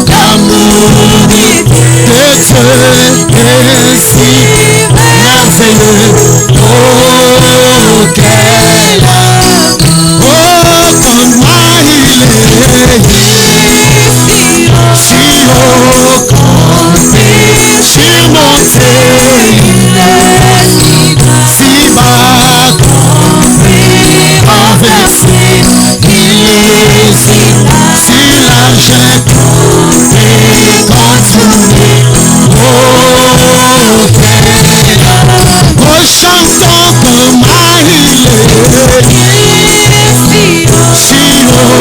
L'amour de Dieu est si merveilleux. Oh, quel amour. Oh, comment il est si haut, surmonté, si bas, renversé, il est si large et contourné. Oh, quel amour. Oh, chantons comment il est si haut, surmonté,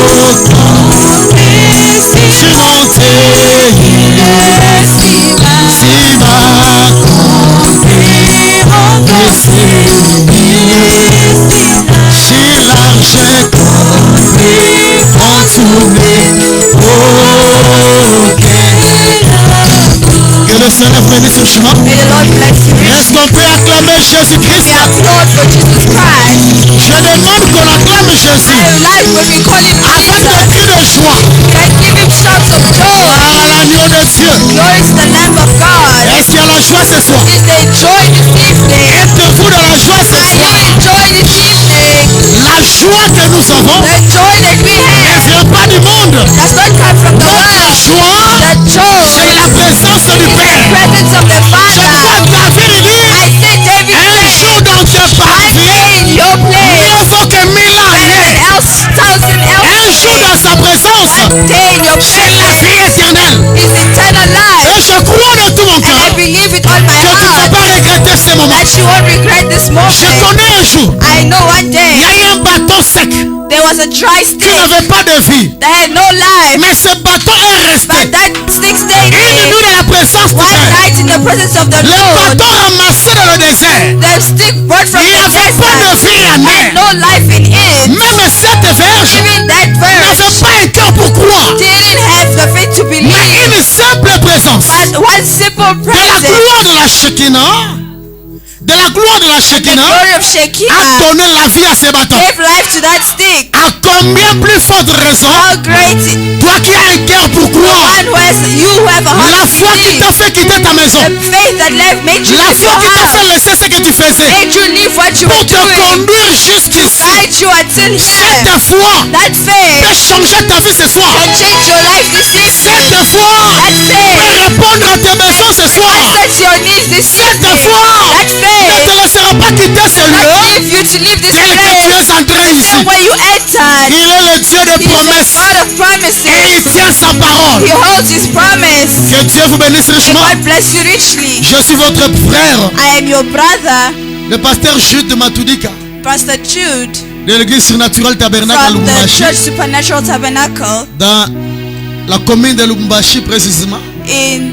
si bas, renversé, si large et contourné. Oh, que le Seigneur bénisse ce chemin. Est-ce qu'on peut acclamer Jésus-Christ? Je demande qu'on acclame Jésus avec des cris de joie à l'agneau de Dieu. Est-ce qu'il y a la joie ce soir? Êtes-vous dans la joie ce soir? La joie que nous avons ne vient pas du monde. Notre joie, c'est la présence du Père. Je vois David dire, un jour dans tes papiers, mieux vaut que 1000 années. Un jour dans sa présence, c'est la vie éternelle. Et je crois de tout mon cœur que tu ne vas pas regretter ce moment. Je connais un jour, il y a eu un bâton sec. There was a dry Qui stick n'avait pas de vie. that had no life. Mais ce bâton est resté. But that stick stayed Une in nuit dans la présence du one Père. night in the presence of the Le Lord. bâton ramassé dans le désert. The stick brought from Il n'y the avait pas de desert vie en had elle. no life in it. Même cette verge Even that n'avait verse pas un cœur pour croire. didn't have the faith to Mais believe. une simple présence. But one simple De la presence, gloire de la Shekinah. De la gloire de la the Shekinah glory of a Shekinah, donné la vie à ce bâton. gave life to that stick. À combien plus forte raison, How great toi qui as un cœur pour croire, one who has you who have a la heart to foi qui believe, t'a fait quitter ta maison, the faith that left made you la leave foi your qui t'a fait house, laisser ce que tu faisais made you leave what you pour were te doing, conduire jusqu'ici. guide you until here. Cette foi That faith peut changer ta vie ce soir. can change your life this evening. Cette foi That peut faith répondre à tes besoins ce soir. answers your needs this Cette evening. foi That ne faith te laissera pas quitter ce not lieu leave you to leave this tel que tu place es entré ici. where you entered. Il est le Dieu de He is the promesses God of et promises. il tient sa parole. He holds his promise. Que Dieu vous bénisse May richement. God bless you richly. Je suis votre frère, I am your brother, le pasteur Jude Matoudika, Pastor Jude, de l'église surnaturelle Tabernacle à from the Lubumbashi, Church Supernatural Tabernacle dans la commune de Lubumbashi précisément. in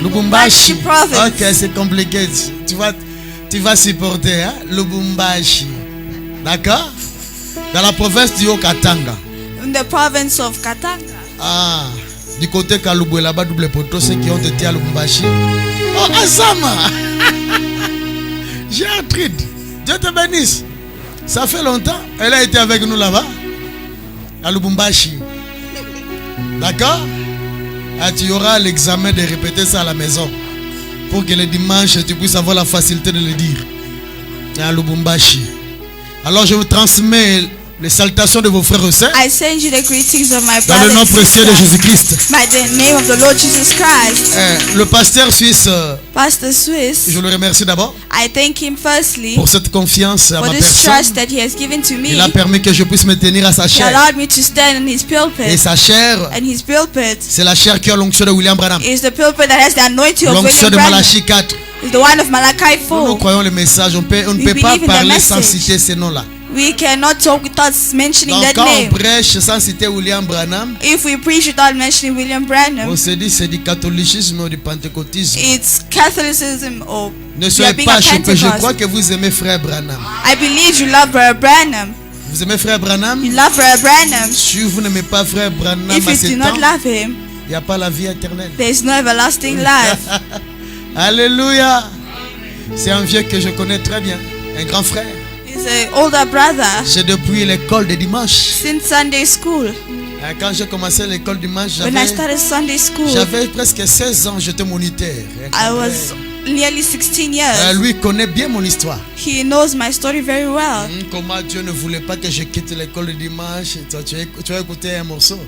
Lubumbashi province. Ok, c'est compliqué. Tu vas supporter, hein? Lubumbashi. D'accord? Dans la province du Haut-Katanga. In the province of Katanga. Ah, du côté Kalubwe là-bas, double poteau, ceux qui ont été à Lubumbashi. Oh, Azama! J'ai un truc. Dieu te bénisse. Ça fait longtemps. Elle a été avec nous là-bas, à Lubumbashi. D'accord? Ah, tu auras l'examen de répéter ça à la maison. Pour que le dimanche, tu puisses avoir la facilité de le dire. À Lubumbashi. Alors, je vous transmets les salutations de vos frères et sœurs. I send you the greetings of my Dans le brothers nom and précieux de sisters. Jésus-Christ. By the name of the Lord Jesus Christ. Le pasteur suisse, Pastor Swiss, je le remercie d'abord I thank him firstly pour cette confiance à for ma this personne. trust that he has given to me. Il a permis que je puisse me tenir à sa He chair. allowed me to stand in his Et pulpit. sa chair, And his pulpit c'est la chair qui a l'onction de William Branham. is the pulpit that has the anointing of L'onction William de Branham. Malachie 4. It's the one of Malachi Nous 4. croyons le message. On ne We peut pas believe in the parler sans message. citer ces noms-là. We cannot talk without mentioning Donc that quand on name. prêche sans citer William Branham, If we preach without mentioning William on Branham, se dit c'est du catholicisme ou du pentecôtisme. it's Catholicism or Ne you soyez are being pas a choqués. Je crois Pentecost. que vous aimez frère Branham. I believe you love Brother Branham. Vous aimez frère Branham? You love Brother Branham. Si vous n'aimez pas frère Branham If à you ce do temps, not love him, il n'y a pas la vie éternelle. there is no everlasting life. Alléluia. C'est un vieux que je connais très bien. Un grand frère. He's He's an older brother. C'est depuis l'école de dimanche. Since Sunday school. Quand j'ai commencé l'école dimanche, When I started Sunday school, j'avais presque 16 ans, j'étais moniteur. I was nearly 16 years. Lui connaît bien mon histoire. He knows my story very well. Comment Dieu ne voulait pas que je quitte l'école de dimanche. Tu as écouté un morceau.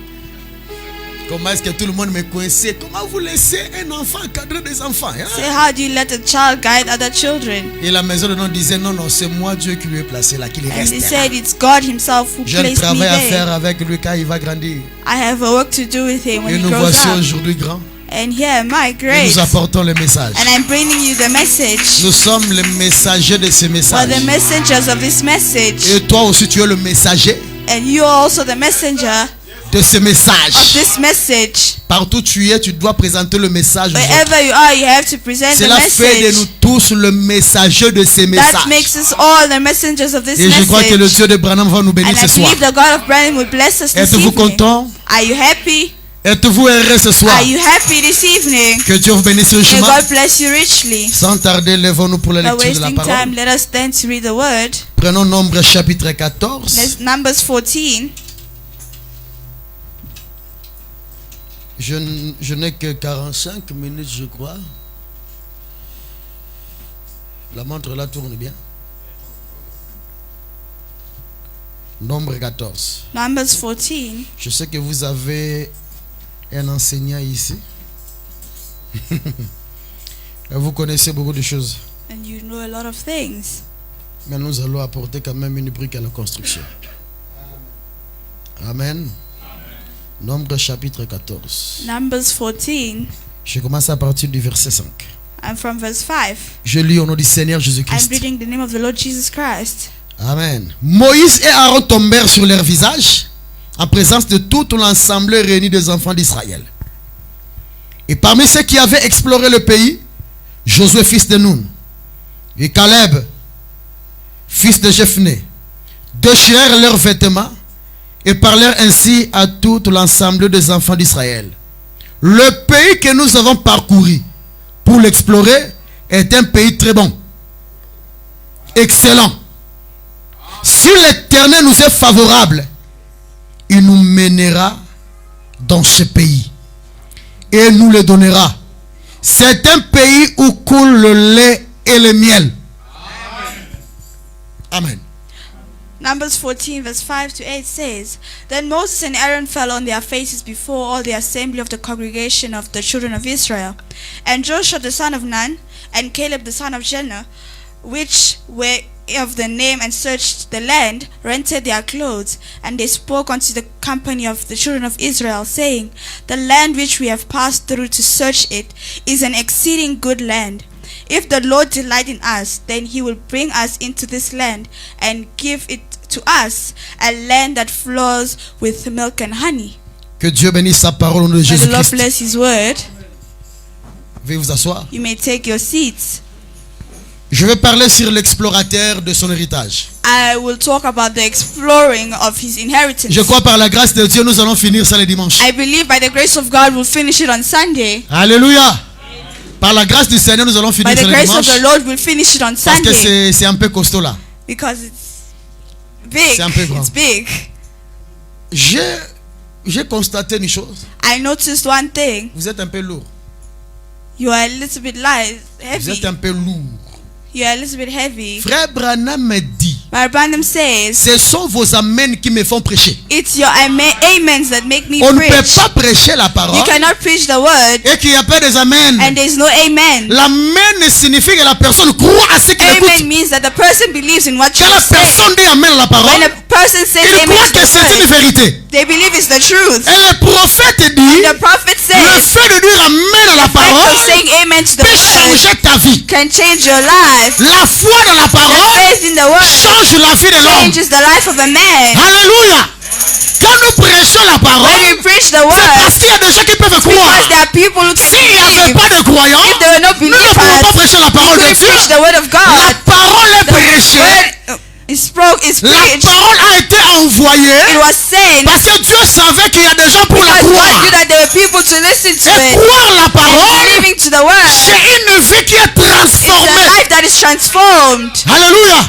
Comment est-ce que tout le monde me connaissait? Comment vous laissez un enfant encadrer des enfants? Hein? Say, how do you let a child guide other children? Et la maison de nom disait non, c'est moi Dieu qui lui ai placé là, qu'il And reste he là. said it's God himself who J'ai un placed me travail à faire there. avec lui quand il va grandir. I have a work to do with him when Et he nous grows voici up. aujourd'hui grands. And here am I, Et great. nous apportons le message. And I'm bringing you the message. Nous sommes les messagers de ce We're message. the messengers of this message. Et toi aussi tu es le messager And you are also the messenger de ce of message. this message. Partout où tu es, tu dois présenter le message. aux autres. Wherever you are, you have to present the Cela fait de message. nous tous le messager de ce That message. makes us all the messengers of this Et je crois que le message. Dieu de Branham va nous bénir And I ce soir. believe the God of Brandon will bless us this Êtes-vous evening. content? Are you happy? Êtes-vous heureux ce soir? Are you happy this evening? Que Dieu vous bénisse May richement. God bless you richly. Sans tarder, lèvons-nous pour la Not lecture de la wasting parole. time, let us stand to read the word. Prenons Nombre chapitre 14. There's Numbers 14. Je n'ai que 45 minutes, je crois. La montre là tourne bien. Nombre 14. Numbers 14. Je sais que vous avez un enseignant ici. Vous connaissez beaucoup de choses. And you know a lot of things. Mais nous allons apporter quand même une brique à la construction. Amen. Nombre chapitre 14. Numbers 14. Je commence à partir du verset 5. And from verse 5. Je lis au nom du Seigneur I'm Jésus-Christ. reading the name of the Lord Jesus Christ. Amen. Moïse et Aaron tombèrent sur leur visage en présence de tout l'ensemble réuni des enfants d'Israël. Et parmi ceux qui avaient exploré le pays, Josué fils de Nun et Caleb fils de Jephné déchirèrent leurs vêtements et parlèrent ainsi à tout l'ensemble des enfants d'Israël. Le pays que nous avons parcouru pour l'explorer est un pays très bon, excellent. Si l'Éternel nous est favorable, il nous mènera dans ce pays et nous le donnera. C'est un pays où coule le lait et le miel. Amen. Numbers 14 verse 5 to 8 says, Then Moses and Aaron fell on their faces before all the assembly of the congregation of the children of Israel. And Joshua the son of Nun and Caleb the son of Jephthah, which were of the name and searched the land, rented their clothes, and they spoke unto the company of the children of Israel, saying, The land which we have passed through to search it is an exceeding good land. If the Lord delight in us, then he will bring us into this land and give it to us, a land that flows with milk and honey. Que Dieu bénisse sa parole au nom de May the Lord Jésus-Christ. bless his word. Veuillez vous asseoir. You may take your seats. Je vais parler sur l'explorateur de son héritage. I will talk about the exploring of his inheritance. Je crois par la grâce de Dieu, nous allons finir ça le dimanche. I believe by the grace of God we'll finish it on Sunday. Alléluia. Par la grâce du Seigneur, nous allons finir By ça the le grace of dimanche. the Lord we'll finish it on Parce que Sunday. c'est un peu costaud là. Because it's big. C'est un peu grand. It's big. J'ai constaté une chose. I noticed one thing. Vous êtes un peu lourd. You are a little bit light, Vous heavy. êtes un peu lourd. You are a little bit heavy. Frère Branham me dit, But Branham says, ce sont vos amens qui me font prêcher. it's your amens that make me On ne peut preach. pas prêcher la parole You cannot preach the word et qu'il n'y a pas des amens. and there's no amen. L'amen signifie que la personne croit à ce qu'il Amen écoute. means that the person believes in what Quand you la say. personne dit amen à la parole, When a person says il amen croit to que the c'est une word, vérité. they believe it's the truth. Et le prophète dit, The prophet le says, fait de dire amen à la act parole of saying amen to the peut word changer ta vie. can change your life. La foi dans la parole Faith in the word change la vie de l'homme. changes the life of a man. Alléluia. Quand nous prêchons la parole, When you preach the c'est word, parce qu'il y a des gens qui peuvent croire. because there are people who can S'il n'y avait believe. pas de croyants, If there were no nous ne pouvons pas believers, prêcher la parole de we Dieu. preach the word of La God. parole est The prêchée. word is La preached. parole a été envoyée It was sent parce que Dieu savait qu'il y a des gens pour la because God croire. knew that there were people to listen to Et it. croire la parole, Believing to the word c'est une vie qui est is a transformée. life that is transformed. Alléluia.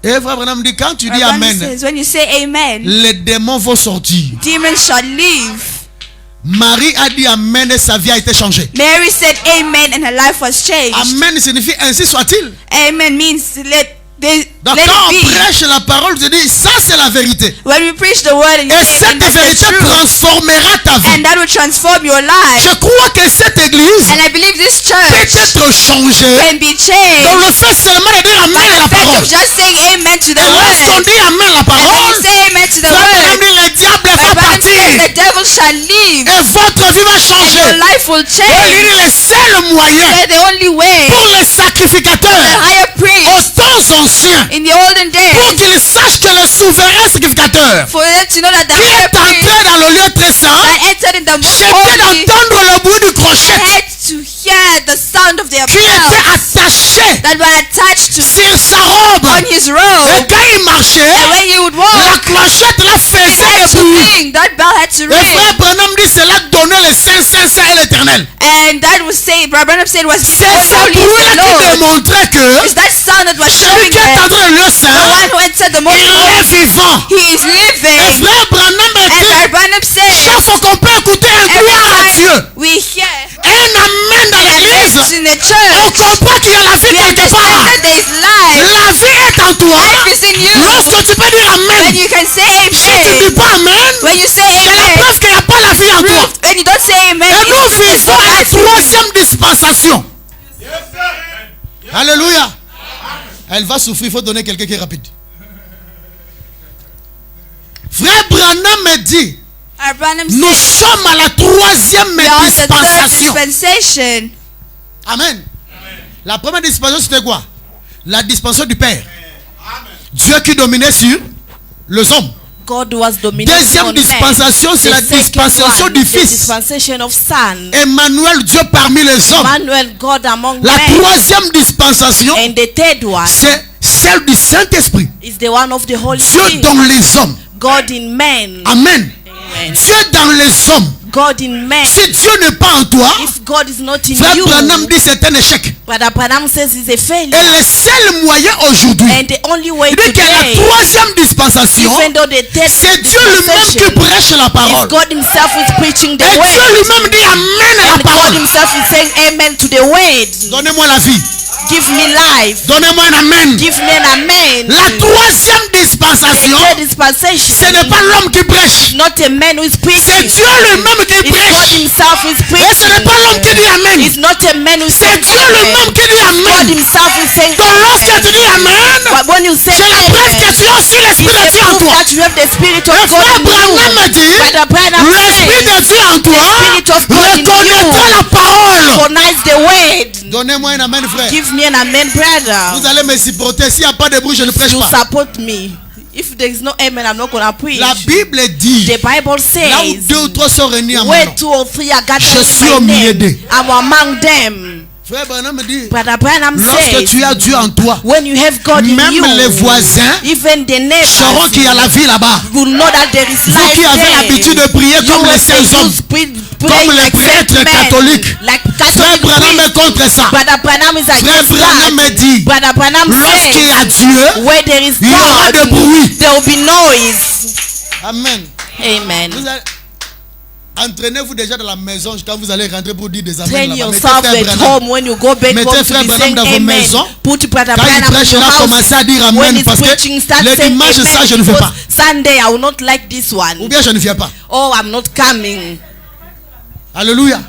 Et frère Branham dit, quand tu dis Branham Amen, says, when you say amen, les démons vont sortir. demons shall leave. Marie a dit Amen et sa vie a été changée. Mary said amen and her life was changed. Amen signifie ainsi soit-il. Amen means let Donc it quand on be. prêche la parole, je dis, ça c'est la vérité. When we preach the word and you Et say cette amen, that's the vérité truth. transformera ta vie. And that will transform your life. Je crois que cette église And I believe this peut church être changée can be changed dans le fait seulement de dire Amen à la by the fact parole. of just saying amen to the Et lorsqu'on word. dit Amen à la And when parole, you say amen to the frère Branham word, dit, le diable va Branham partir. says the devil shall leave Et votre vie va and your changer. life will Et change. il est le seul moyen They're the only way. pour les The sacrificateurs higher aux priest temps anciens, in the olden pour days, qu'ils sachent que le souverain sacrificateur for them to know that the qui higher est entré priest dans le lieu très saint, that entered in the most j'ai holy d'entendre le bruit du crochet had to hear the sound of their qui était bells attaché that were attached to sur sa robe. on his Et robe. quand il marchait, And when he would la walk, clochette la it faisait had le to bruit. ring. That bell had to Et ring. frère Branham dit cela donnait le Saint, Saint, Saint et l'éternel. And that was saying, Branham said, was C'est most ce holy is the bruit-là qui Lord. démontrait que It's that sound that was celui showing qui est that entré dans le lieu the saint, one who entered the most il est holy, vivant. he is Et living. frère Branham a And dit, Branham said, chaque fois qu'on peut écouter un every gloire à Dieu, time we hear un amen dans l'église, in the on church, comprend qu'il y a la vie we quelque understand part. that there is life. La vie est en toi. Life is in you. Lorsque tu peux dire When amen, you can say si tu ne dis amen, pas amen, when you say c'est la amen, preuve qu'il n'y a pas la vie en toi. when you don't say amen, Et nous it's vivons not la life in you. troisième dispensation. Alléluia. Elle va souffrir, il faut donner quelqu'un qui est rapide. Frère Branham me dit, Branham nous said, sommes à la troisième we are on the third dispensation. dispensation. Amen. La première dispensation c'était quoi? La dispensation du Père. Dieu qui dominait sur les hommes. God was dominating Deuxième on men. dispensation, c'est la The second dispensation one, du the Fils. dispensation of Son. Emmanuel, Dieu parmi les hommes. Emmanuel, God among La men. troisième dispensation, And the third one c'est celle du Saint-Esprit. is the one of the Holy Dieu Spirit. dans les hommes. God in men. Amen. Amen. Dieu dans les hommes. God in men. Si Dieu n'est pas en toi, If God is not in frère you, Branham dit c'est un échec. Brother Branham says it's a Et failure. le seul moyen aujourd'hui, And the only way il dit que la today, troisième dispensation, even though the third c'est Dieu lui-même qui dispensation prêche la is parole. God himself is preaching the Et Dieu word. lui-même dit Amen à la And God parole. himself is saying amen to the word. Donnez-moi la vie. Give me life. Donnez-moi un Amen. Give me an amen. La troisième The dispensation, third ce dispensation n'est pas l'homme qui prêche. not a man who is C'est preaching. Dieu lui-même qui It's God prêche. himself who is Et ce n'est preaching. pas l'homme qui dit Amen. It's not a man who is C'est saying Dieu lui-même amen. qui dit God Amen. himself is saying Donc lorsque tu amen. dis Amen, But when you say c'est la preuve que amen, tu as aussi l'Esprit de it's Dieu a en proof toi. that you have the Spirit Et of God frère in Branham me you. dit, Brother Branham l'Esprit says, de Dieu en toi Spirit of God in reconnaîtra you. la parole. recognize the word. Donnez-moi un Amen, frère. Give me an amen, brother. Vous allez me supporter. S'il n'y a pas de bruit, je ne prêche You pas. support me. If there is no amen, I'm not going to preach. La Bible dit, The Bible là où says, deux ou trois sont réunis en mon where nom. 2 or 3 are Je gathered suis in au my milieu name, d'eux. I'm among them. Frère Branham me dit, Brother Branham lorsque says, tu as Dieu en toi, when you have God in même you, les voisins even the sauront neighbors qu'il y a la vie là-bas. will know that there is Vous life qui avez there. l'habitude de prier You comme les will saints hommes, praying les like prêtres saint men, catholiques. like frère Catholic Branham est priests. contre ça. Brother Branham is Frère against Branham me that. dit, Brother Branham lorsqu'il y a says, Dieu, where there is il y aura God, de bruit. there will be noise. Amen. Amen. Vous allez- Entraînez-vous déjà dans la maison quand vous allez rentrer pour dire des amens Train là-bas. Mettez yourself frère at Branham. home when you go back Mettez home to frère be Branham saying dans vos amen. maisons. Put Brother Quand il Branham in prêche your là, house. commencez à dire When amen he's parce que preaching, start les saying dimanches, amen, ça je ne fais pas. because Sunday I will not like this Ou one. bien je ne viens pas. Oh, I'm not coming. Alléluia.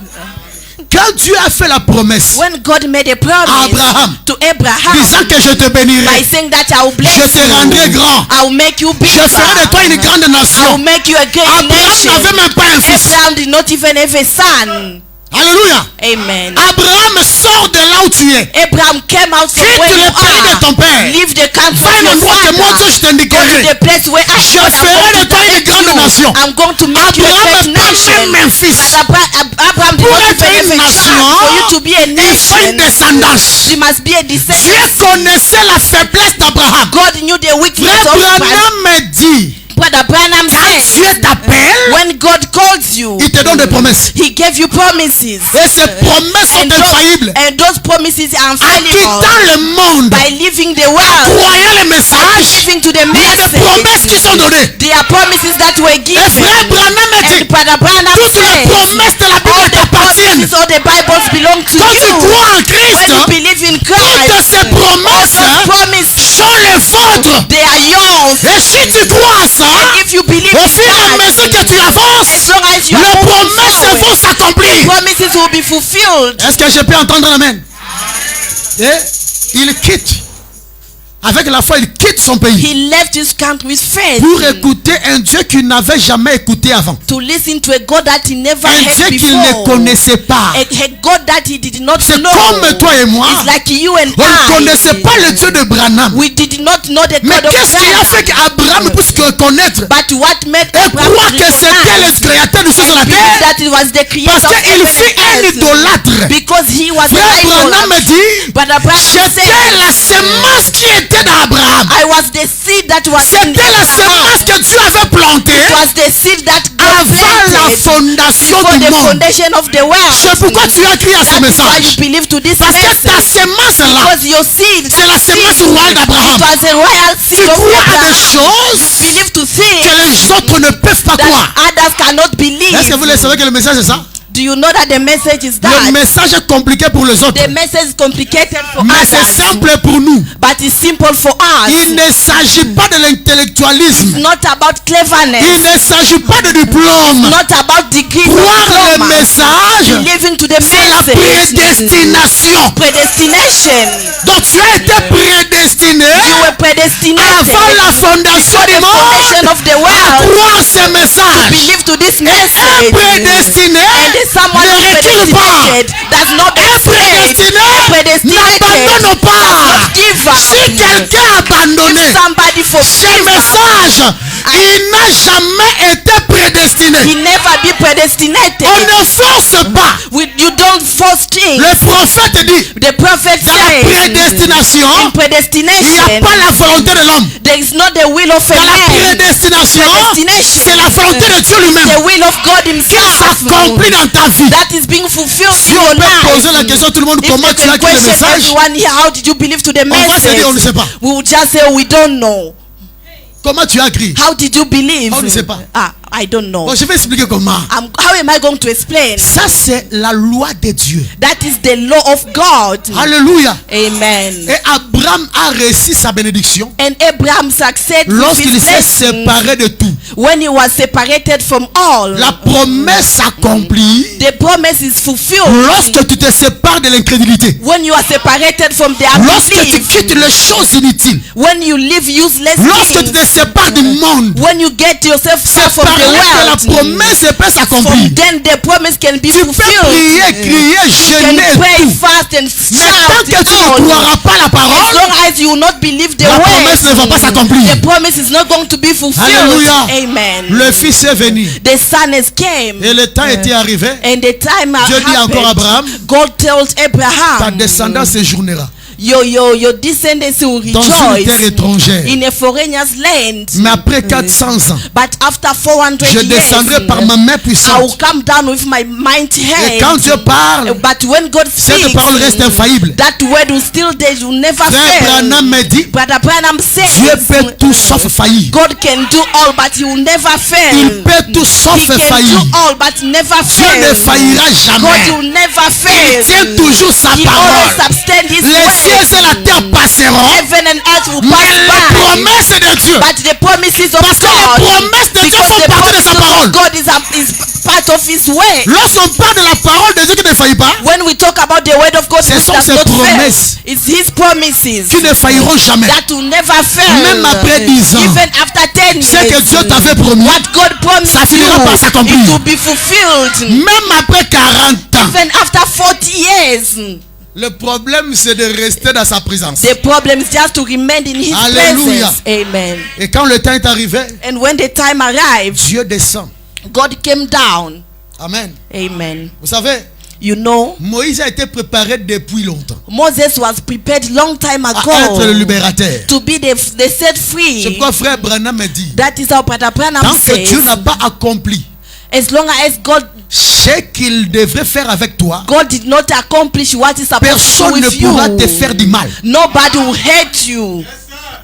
Quand Dieu a fait la promesse When God made a promise à Abraham, to Abraham disant que je te by bénirai, saying that I will je bless te rendrai you, grand, I will make you big, je ferai de toi une grande I will nation. make you a great Abraham nation. n'avait même pas un fils. Abraham did not even have a son. Alléluia. Amen. Abraham sort de là où tu es. Abraham came out from Quitte where you le pays de ton are. père. Leave the country Va à of your l'endroit que moi father. je Go to t'indiquerai. the place where I Je God, I'm ferai going de to toi une direct grande you. nation. I'm going to make you a Abraham great n'a pas nation. même un fils. But Abraham did Pour not être even have une a nation, child. For you to be a il faut une nation, descendance. you must be a Dieu descendant. connaissait la faiblesse d'Abraham. God knew the weakness Frère of Abraham. Branham me dit, Brother Branham quand said, Dieu t'appelle, when God calls you. Il te donne des promesses. He gave you promises. Et ces promesses sont infaillibles. And those promises are En infallible. quittant le monde, By living the world, croyant les messages, living to the il y a des promesses qui message, sont données. there are promises that were Et given. frère Branham a dit, And Brother Branham toutes les said, promesses de la all Bible the t'appartiennent. promises, all the Bibles belong to Quand tu you. crois en When Christ, you believe in toutes Christ, ces promesses promises, sont les vôtres. they are yours. Et si tu crois à ça, And if you believe au in fur et à that, mesure que tu avances, as long as you les are moving promesses forward, vont s'accomplir. promises will be fulfilled. Est-ce que je peux entendre amen? Et il quitte. Avec la foi, il quitte son pays He left his country with faith pour écouter un Dieu qu'il n'avait jamais écouté avant. to listen to a God that he never Un heard Dieu qu'il ne before. connaissait pas. A God that he did not C'est know. comme toi et moi. It's like you and On ne I. connaissait pas le Dieu de Branham. We did not know the Mais God of qu'est-ce qui a fait Abraham. qu'Abraham puisse connaître But what made et Abraham croire que c'était le recognize créateur du ciel et de la and believe terre? that it was the creator Parce of qu'il heaven fut un and earth? idolâtre. Because he was Frère an Branham me idol. dit, But Abraham j'étais said, la semence qui était dans Abraham. I was the seed that was in C'était la Abraham. semence que Dieu avait plantée It was the seed that God avant la planted fondation before du the monde. foundation of the world. C'est pourquoi tu as crié à ce That is why you message. believe to this Parce que ta message. semence là, Because your seed, c'est la that semence seed, royale it d'Abraham. was a royal Tu seed of crois à des Abraham. choses Believe to see que les autres ne peuvent pas croire. that others cannot believe. Est-ce que vous le savez que le message est ça? Do you know that the message is Le that? message est compliqué pour les autres. The message is complicated for Mais c'est others, simple pour nous. but it's simple for us. Il ne s'agit pas de l'intellectualisme. Not about cleverness. Il ne s'agit pas de diplôme. Not about degree. Croire le diploma. message, Believing to the c'est la message. prédestination. Predestination. Donc tu as été prédestiné You were predestinated avant la fondation for du the foundation monde of the à world. croire ce message. Believe to this Un message. prédestiné And someone ne recule pas. predestinated does not be Un afraid. prédestiné n'abandonne pas. Give up. Si quelqu'un a abandonné Somebody for ce message, il n'a jamais été prédestiné. He never be predestinated. On ne force pas. You don't force things. Le prophète dit, The prophet dans la says prédestination, in il n'y a predestination pas la volonté de l'homme. there is not the will of a Dans la man. prédestination, c'est la volonté de Dieu lui-même The will of God qui himself s'accomplit dans ta vie. that is being fulfilled Si in on your peut poser la life. question à tout le monde, If comment you tu as can cru le question message? everyone here, how did you believe to the On va se dire, on ne sait message? pas. We will just say we don't know. Comment tu as cru? How did you believe? On ne sait pas. I don't know. Bon, je vais expliquer comment. How am I going to explain? Ça, c'est la loi de Dieu. That is the law of God. Alléluia. Amen. Et Abraham a reçu sa bénédiction And Abraham succeeded lorsqu'il s'est séparé de tout. when he was separated from all. La promesse accomplie The promise is fulfilled lorsque tu te sépares de l'incrédulité. when you are separated from the Lorsque tu unbelief. quittes les choses inutiles. When you live useless Lorsque tu things. te sépares du monde. When you get yourself far from Par the là que la world. promesse peut From s'accomplir. then the promise can be Tu peux fulfilled. prier, crier, You jeûner, can pray tout. fast and Mais tant que tu ne shout. croiras pas la As parole, long as you will not believe the la promesse ne va word, pas s'accomplir. the promise is not going to be fulfilled. Alléluia. Amen. Le Fils est venu. The son has came. Et le temps était arrivé. And the time Dieu dit encore à Abraham, God tells ta Abraham, descendance séjournera your descendants will dans une terre rejoice étrangère. in a foreigner's land. Mais après 400 ans, But after 400 je descendrai par ma main years, I will puissante. come down with my mighty Et quand hand. Dieu parle, But when God cette speaks, parole reste infaillible. that word will still there, will never Frère fail. Branham me dit, But Abraham says, Dieu peut tout sauf faillir. God can do all, but he will never Il fail. peut tout sauf He can faillir. do all, but never Dieu ne fail. faillira God jamais. will never Il fail. tient toujours sa He always parole. substand his Les cieux et word. la terre passeront, Heaven and earth will mais pass les by. promesses de Dieu, But the promises of parce que les God, promesses de Dieu because font the partie de sa promises parole. of God is part of his way. Lorsqu'on parle de la parole de Dieu qui ne faillit pas, When we talk about the word of God, Ce which sont does ses not promesses. fail, it's his promises qui ne failliront jamais. that will never fail. Même après 10 ans, Even after 10 ce que years, Dieu t'avait promis, what God promised ça you, finira par s'accomplir. it will be fulfilled. Même après 40 ans, Even after 40 years, le problème c'est de rester dans sa présence. the problem is just to remain in his Alléluia. presence. Amen. Et quand le temps est arrivé, And when the time arrived, Dieu descend. God came down. Amen. Amen. Vous savez, You know, Moïse a été préparé depuis longtemps Moses was prepared long time à ago être le libérateur. to be the set C'est free. pourquoi frère Branham me dit, That is how Brother Branham tant que says, Dieu n'a pas accompli As long as ce qu'il devrait faire avec toi, God did not accomplish what He's supposed to do personne ne with you, pourra te faire du mal. nobody will hate you.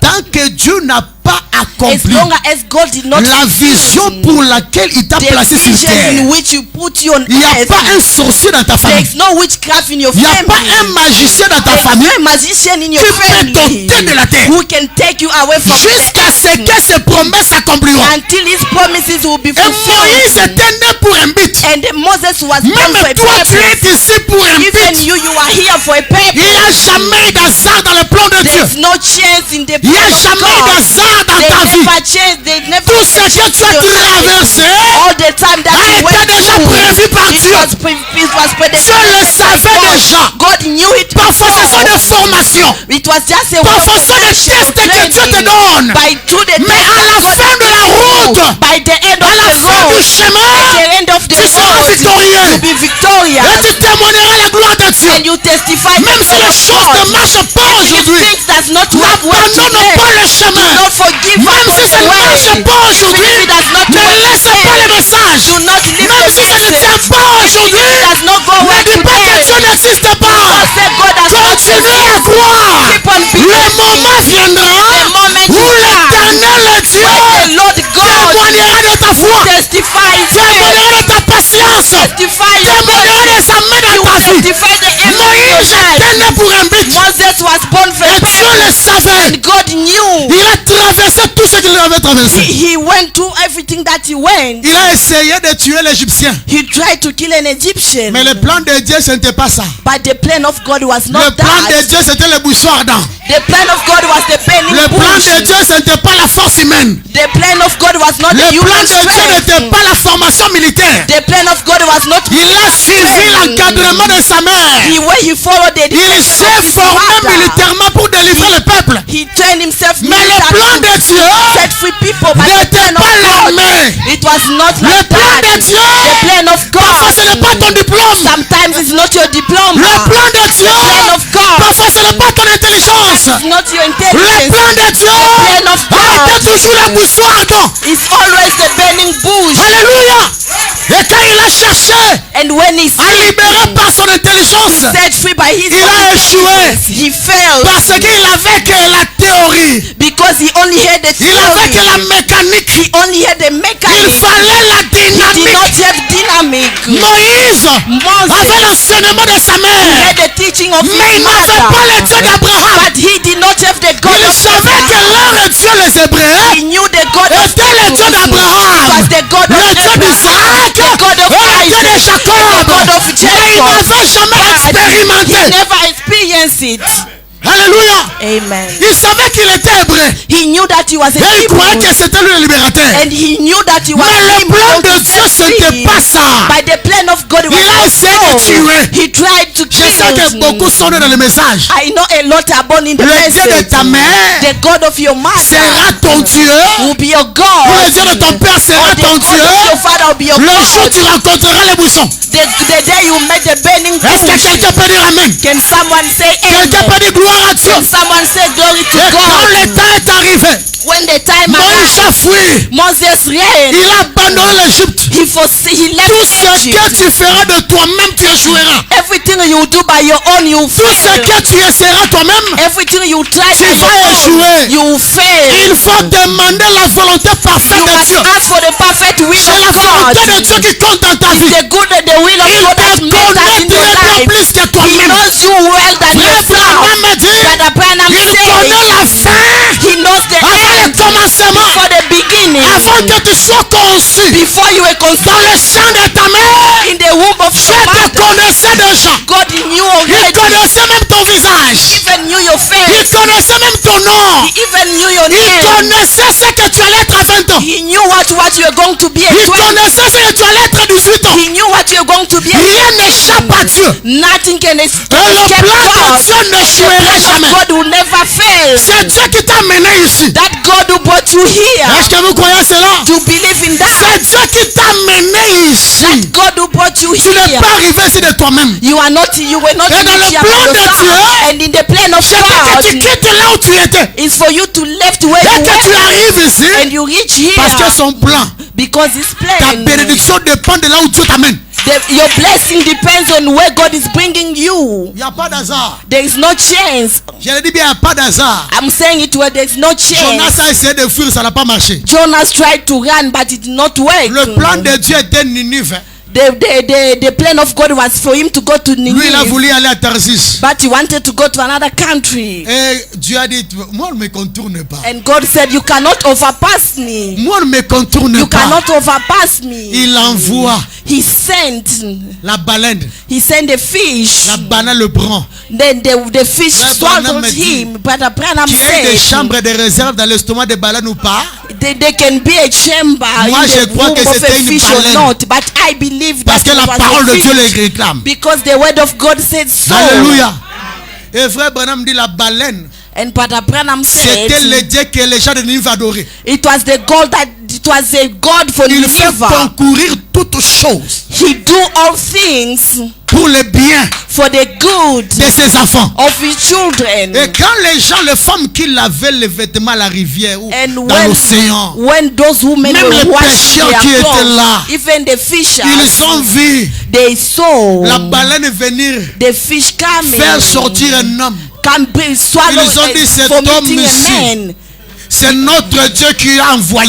Tant que Dieu n'a pas As accompli long as God did not la vision pour laquelle il t'a the placé sur vision terre, in which you put you on il n'y a earth, pas un sorcier dans ta famille. there's no witchcraft in your Il n'y a pas family. un magicien dans ta There's famille no magician in your qui peut family t'ôter de la terre who can take you away from jusqu'à ce que ses promesses s'accompliront. until His promises will be Et Moïse fulfilled. était né pour un but. And Moses was born for a Même toi, tu es purpose. ici pour un Even but. you are here for a Il n'y purpose. a jamais eu d'hasard dans le plan de Dieu. There's no chance in the Il n'y a plan of jamais eu God. d'hasard dans They ta vie. never change. They never Tout ce que tu as traversé all the time that a you été went déjà through. prévu par It Dieu. was Dieu le savait déjà. God knew it Parfois, ce sont des formations. It was just a Parfois, ce sont des tests que Dieu te donne. by through the Mais à la fin de la route, by the end of à la the fin du road, at chemin, the end of the tu seras road, victorieux. you'll be victorious. Et tu témoigneras la gloire de Dieu. And you testify the Même si glory les of choses ne God. marchent pas If aujourd'hui, things does not work well n'abandonne today, pas le chemin. don't forgive Même us si on ça the ne way. marche pas If aujourd'hui, it does not ne work laisse today, pas le message. do not leave Même the si ça ne message. tient pas aujourd'hui, It does not go ne well dis pas que today. Dieu n'existe pas. God said God has not Continue à croire. Keep on Le believing. moment viendra The moment où is l'éternel Dieu the Lord God témoignera de ta foi, testifies témoignera de ta patience, testify témoignera des amens dans ta vie. testify the end of your Moïse life. était né pour un but. Moses was born for Et a Dieu le purpose, savait. and God knew. Il a traversé tout ce qu'il avait traversé. He went through everything that he went. Il a essayé de tuer l'Égyptien. He tried to kill an Egyptian, Mais le plan de Dieu, ce n'était pas ça. but the plan of God was Le not plan de that. Dieu, c'était le buisson ardent. The plan of God was the burning Le plan bush. de Dieu, ce n'était pas la force humaine. The plan of God was not the Le plan human de Dieu strength. n'était pas la formation militaire. The plan of God was not Il a suivi l'encadrement de sa mère. the way he followed the Il direction s'est of his formé mother. militairement pour délivrer le peuple. He turned himself Mais le plan de Dieu set free people, but the n'était plan of pas God, l'armée. it was not Le like plan that. de Dieu, The plan of parfois ce n'est pas God, ton diplôme. sometimes it's not your diploma. Le plan de Dieu, plan of God, parfois ce n'est pas ton intelligence. it's not your Le intelligence. plan de Dieu plan of a God été toujours le buisson ardent. It's always the burning bush. Alléluia. Et quand il a cherché And when he à libérer par son intelligence, set free by his il a échoué. he failed Parce qu'il avait que la théorie. because he only had the Il avait que theory. la mécanique. He only had the Il mechanism. fallait la He did not dynamique. have dynamic. Moïse avait l'enseignement de sa He mère. had the teaching of Mais his il n'avait pas mother. le Dieu d'Abraham. But he did not have the God Il of savait que Abraham. leur Dieu, les Hébreux, He knew the God of était le Dieu Jews. d'Abraham, Was the God le of Dieu Abraham, d'Isaac, the God of et le Dieu de Isaac, Jacob. the God of Mais il Jacob. n'avait jamais He expérimenté. never experienced it. Alléluia. Amen. Il savait qu'il était hébreu. He knew that he was a Et il croyait Hebrew. que c'était lui le libérateur. And he knew that he was Mais le him plan going de to Dieu, set ce n'était free. pas ça. By the plan of God, it was Il a not essayé de so. tuer. He tried to Je sais que kill. beaucoup sont dans le message. I know a lot are born in the Le Dieu de message. ta mère The God of your mother sera ton Dieu. will be your Ou God. le Dieu de ton père sera Or the ton God Dieu. of your father will be your Le jour où God. tu rencontreras les buissons. The day you met the burning Est-ce que bush. quelqu'un peut dire Amen? Can someone say Quelqu'un amen? peut dire gloire à Dieu? Can someone say glory to Et quand le God? temps est arrivé, When the time Moïse arrived, a fui. Moses ran. Il a abandonné l'Égypte. He left Tout ce Egypt. que tu feras de toi-même, tu échoueras. Everything you do by your own, you Tout ce fail. que tu essaieras toi-même, Everything you try tu by vas your échouer. own, you fail. Il faut demander la volonté parfaite You de must Dieu. ask for the perfect will C'est la of God. volonté de Dieu qui compte dans ta vie. The good and the will of Il God te that matters connaît in très your bien life. plus que He toi-même. knows you well than Frère yourself. Branham me dit, Brother Branham il connaît said la fin he knows the avant le end commencement. for the beginning. Avant que tu sois conçu Before you were dans le conceived sein de ta mère, in the womb of Dieu your te mother, connaissait déjà. God knew Il already. connaissait même ton visage. Even knew your Il face. connaissait même ton nom. He even knew your Il name. connaissait ce que tu allais être à 20 ans. He knew what you were going to be at Il 20. connaissait ce que tu allais être à 18 ans. He knew what you were going to be at Rien n'échappe à Dieu. Nothing can Et le escape plan de God. Dieu n'échouera jamais. God will never fail. C'est Dieu qui t'a mené ici. That God who brought you here Est-ce que vous croyez cela? to believe in C'est that. Dieu qui t'a mené ici. God who brought you Tu n'es here. pas arrivé ici de toi-même. You were not Et dans le here plan by de yourself. Dieu, And in the plan of C'est que tu God quittes là où tu étais. is for you to left where Dès you que tu were arrives ici, and you reach here parce que son plan Because His Ta plan. bénédiction dépend de là où Dieu t'amène. Your blessing depends on where God is bringing you. Il n'y a pas d'hasard. There is no chance. Je le dis bien, il n'y a pas d'hasard. I'm saying it where there is no Jonas chance. a essayé de fuir, ça n'a pas marché. Jonas tried to run, but it did not work. Le plan de Dieu était Ninive. The plan of God was for him to go to Lui, il a Nineveh, voulu aller à Tarsis. but he wanted to go to another country. Et Dieu a dit, moi, ne me contourne pas. And God said, you cannot overpass me. Moi, ne me contourne You pas. cannot overpass me. Il envoie He sent la baleine. a fish. La baleine le prend. Then the fish Brother Branham swallowed me dit him. Brother Branham Qu'il y ait des said chambres de réserve dans l'estomac des baleines ou pas. there can be a chamber Moi, in je the crois womb que of c'était a une fish or baleine. not. But I believe Parce that que it la was parole a de Dieu fish. les réclame. Because the word of God said so. Alléluia. Et frère Branham dit la baleine, And Brother Branham said c'était le Dieu que les gens de Ninive adoraient. it was the God that it was a God for Il fait Nineveh. concourir toutes choses He do all things pour le bien for the good de ses enfants. of his children. Et quand les gens, les femmes qui lavaient les vêtements à la rivière ou And dans l'océan, when those women même les were washing pêcheurs their qui étaient clothes, là, even the fishers, ils ont vu they saw la baleine venir the fish coming, faire sortir un homme. can be swallowed Ils ont dit, cet vomiting homme a ici, man. C'est notre Dieu qui a envoyé.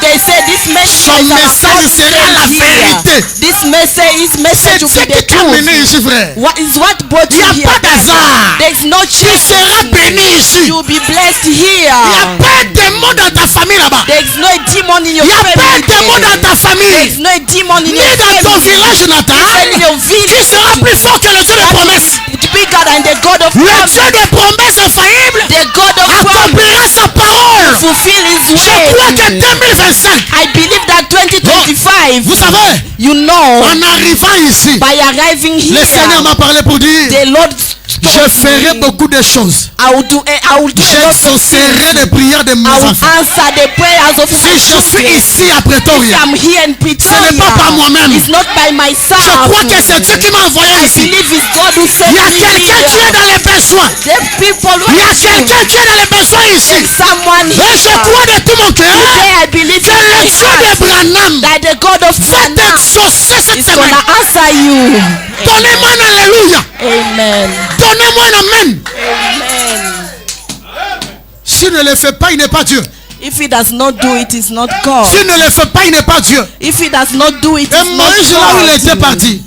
They said this message Son is our message God sera la sent here. vérité. This message will C'est be ce the qui t'a mené truth. ici, frère. What is what brought Il you n'y a here? pas d'hasard. There is no Tu chance. seras béni ici. You will be blessed Il n'y a here. pas de démon dans ta famille là-bas. There is no demon in Il your n'y a pas family. de démon dans ta There famille. is no demon in Ni your dans ton family. village natal. In your Tu village. seras plus fort que le Dieu des promesses. It's bigger than the God of Le promise. Dieu des promesses infaillibles The God of promise accomplira sa parole. fulfill His Je crois que word. 2025, I believe that 2025, vous savez, you know, en arrivant ici, by arriving le Seigneur here, m'a parlé pour dire, the Lord je ferai beaucoup de choses. I will do a lot of J'exaucerai les prières de mes I will enfants. answer the prayers of Si my je suis children. ici à Pretoria, I'm here in Pretoria. pas par moi-même. It's not by je myself. crois que c'est Dieu qui m'a envoyé I ici. believe it's God who sent Il y a me quelqu'un qui est here. dans les besoins. The people who Il y a are quelqu'un qui est dans les besoins ici. someone Et here. je crois de tout mon cœur Today I believe que in le my Dieu heart de Branham that the God of va Branham t'exaucer cette is semaine. gonna answer you. Donnez-moi un alléluia. Amen. Donnez-moi un amen. Amen. S'il ne le fait pas, il n'est pas Dieu. If he does not do it, it's not God. S'il ne le fait pas, il n'est pas Dieu. If he does not do it, Et it's Moïse, là où il not était God. parti,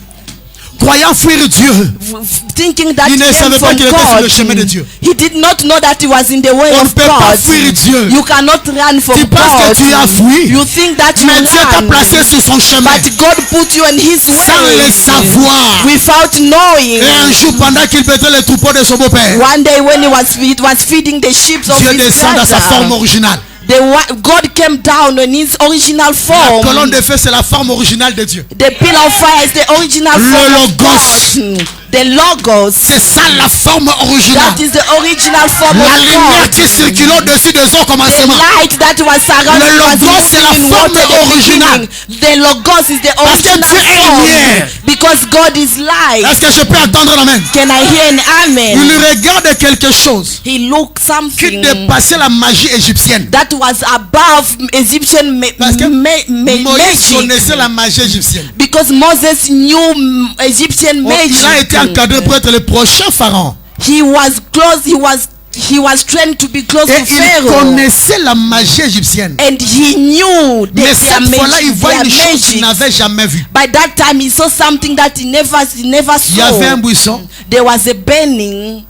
croyant fuir Dieu, Thinking that il he ne came savait pas from qu'il était sur le God. chemin de Dieu. He did not know that he was in the way On ne of peut pas God. fuir Dieu. You cannot run from Tu penses God. que tu as fui, You think that you mais Dieu t'a ran. placé sur son chemin But God put you in His sans le way savoir. without knowing. Et un jour, pendant qu'il mettait les troupeaux de son beau-père, One day when he was feeding the sheep of Dieu his descend dans sa forme brother, originale. God came down in His original La form. colonne de feu, c'est la forme originale de Dieu. The pillar of fire is the original Le form of Logos. God. The Logos. C'est ça la forme originale. That is the original form La of lumière God. qui circulait au-dessus des eaux au The commencement. light that was surrounding Le was Logos, c'est la moving in forme water, the originale. beginning. The Logos is the Parce que original Dieu est lumière. form. Because God is light. Est-ce que je peux attendre l'amen? Can I hear an Il amen? regarde quelque chose He looked qui something dépassait la magie égyptienne. that was above Egyptian Parce que Moïse magic. connaissait la magie égyptienne. Because Moses knew Egyptian Il a été encadré magic. pour être le prochain pharaon. He was close. He was trained to be close Et to il Pharaoh. connaissait la magie égyptienne. And he knew Mais their cette fois-là, il magic. voit Their une chose qu'il magic. n'avait jamais vue. By that time, he saw something that he never Il y avait un saw. buisson There was a burning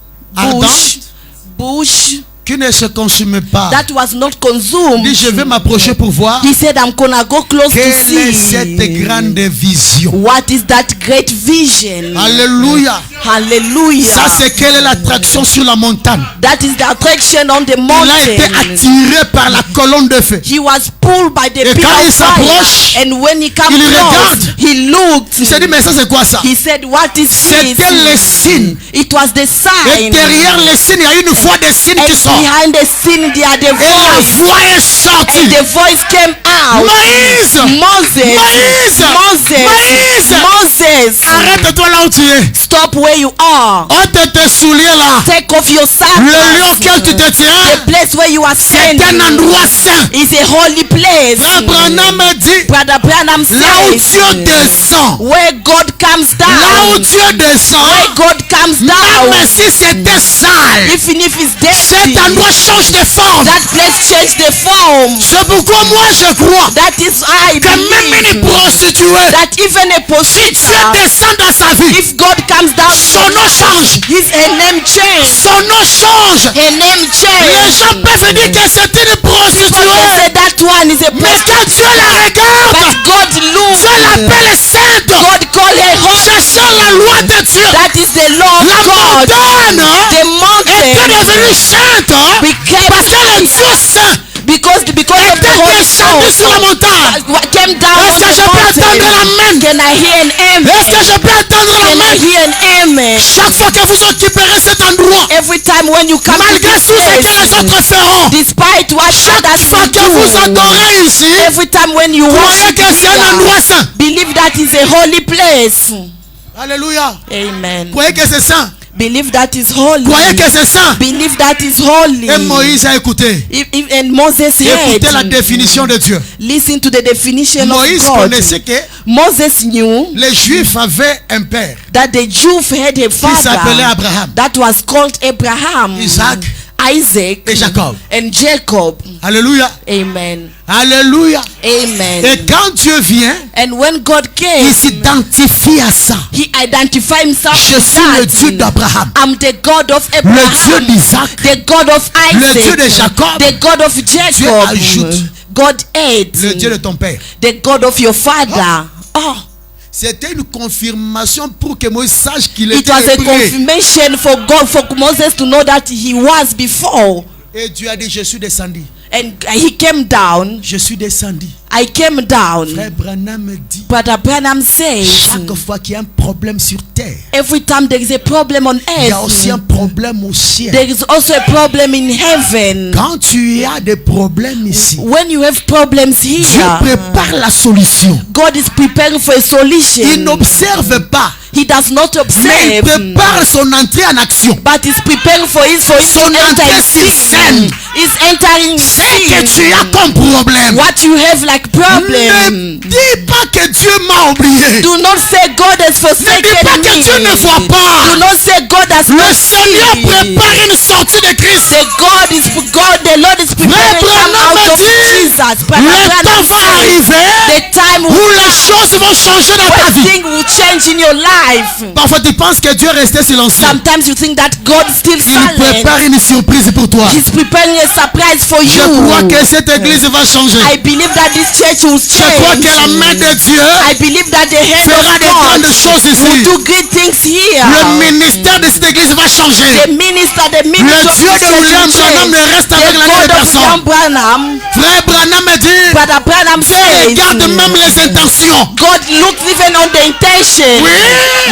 bush qui ne se consume pas. that was not Il consumed. dit, je vais m'approcher pour voir He said, I'm gonna go close to quelle est see. cette grande vision. What is that great vision? Alléluia. Hallelujah. Ça, c'est quelle est l'attraction sur la montagne. That is the attraction on the Il a été mountain. attiré par la colonne de feu. He was pulled by the Et pillar quand il of fire. s'approche, And when he came il close, regarde. he looked. Il s'est dit, mais ça c'est quoi ça? He said, what is C'était this? les signes. It was the Et sign. derrière les signes, il y a une voix des signes And qui sort. behind the scene, there the Et la voice. voix est sortie. And the voice came out. Moïse! Moses. Moïse! Moses. Moïse! Moses. Arrête-toi là où tu es. Stop where you are. Ôte tes souliers là. Take off your Le lieu sandals. auquel tu te tiens, The place where you are c'est standing un endroit saint. is a holy place. place. Frère Branham me dit, Brother Branham là où says, Dieu descend, where God comes là où down, Dieu descend, where God comes down, même si c'était sale, even if it's cet dirty, endroit change de forme. that place change the form. C'est pourquoi moi je crois That is I que même une believe prostituée, that even a si Dieu prostitute, descend dans sa vie, if God comes down, son nom change. her name change. Son nom change. Her name Les change. gens peuvent dire que c'est une People prostituée. say that one is a Mais quand prostitute, Dieu la regarde, but God looks. Dieu l'appelle sainte. God call her holy. Cherchant la loi de Dieu. That is the law of La God. montagne The était mountain devenue sainte became parce que le Dieu saint because of the était Holy descendu sur la Ghost montagne. came down on Est-ce que je the peux entendre mountain. l'amen? Can I hear an Est-ce que amen? je peux entendre Can I l'amen? hear an amen? Chaque fois que vous occuperez cet endroit, Every time when you come to malgré this tout ce que les place, autres feront, despite what chaque others fois will que vous do, adorez ici, every time when you croyez worship que c'est un here, endroit saint. believe that is a holy place. Alléluia. Amen. Croyez que c'est saint. Believe that is holy. Croyez que c'est saint. Believe that is holy. Et Moïse a écouté. And Moses Écoutez la heard. définition de Dieu. Listen to the definition Moïse of God. connaissait que Moses knew les Juifs avaient un père that the Jews had a qui s'appelait father Abraham, that was called Abraham, Isaac Isaac, et Jacob. and Jacob. Alléluia. Amen. Alléluia. Amen. Et quand Dieu vient, And when God il came, s'identifie à ça. he identified himself Je with suis le Dieu that. d'Abraham, I'm the God of le Abraham, Dieu d'Isaac, the God of le Dieu Isaac, de Jacob, the God of Jacob. ajoute God aid, le Dieu de ton père. the God of your father. Oh, C'était une confirmation pour que Moïse sache qu'il it était was a hébreu. confirmation for God, for Moses to know that he was before. Et Dieu a dit, je suis descendu. And he came down. Je suis descendu. I came down. Frère Branham me dit, Brother Branham says, chaque fois qu'il y a un problème sur terre, every time there is a problem on il y a aussi earth, un problème au ciel. there is also a problem in heaven. Quand tu as des problèmes ici, When you have problems Dieu here, prépare la solution. God is preparing for a Il solution. n'observe pas, He does not mais il observe, prépare son entrée en action. but is preparing for him Son to enter entrée in sur sin. scène. Is entering Ce que sin. tu as comme problème, What you have like ne problem. dis pas que Dieu m'a oublié. Do not say God has Ne dis pas forsaken que Dieu ne me. voit Do pas. not say God has Le not Seigneur seen me. prépare une sortie de Christ. The Lord is preparing to come Branham out of dit, Jesus. Brother le Branham temps va says, arriver the time où will les choses vont changer dans ta when vie. things will change in your life. Parfois tu penses que Dieu est resté silencieux. Sometimes you think that God is still Il silent. prépare une surprise pour toi. He's preparing a surprise for Je crois you. que cette église va changer. I believe that this church will Je crois que la main change. de Dieu I believe that the hand fera of de grandes God choses will ici. do great things here. Le ministère de cette église va changer. The minister Le of Dieu this de church William will Branham change. ne reste The avec la même God of personne. William Branham, Frère Branham me dit, Brother Branham says, regarde même les intentions. God looks even on the intention. Oui.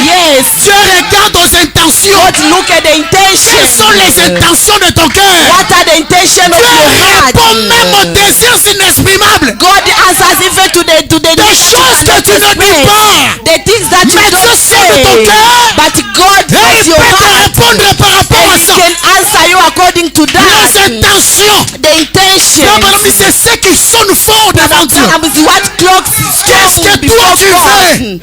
Yes. Dieu regarde aux intentions. God look at the Quelles intention. sont les intentions de ton cœur? What are the intentions of Dieu your répond même aux heart? désirs inexprimables. God answers even to the Des choses que tu ne dis pas. the things that you Mais don't Dieu sait de ton say. cœur. But God Et knows il your peut te heart. répondre par rapport à He ça. can answer you according to Les that. intentions. The intention. Frère Branham dit, c'est ce qui sonne fort devant Dieu. Is what clocks Qu'est-ce que before toi tu fais? God.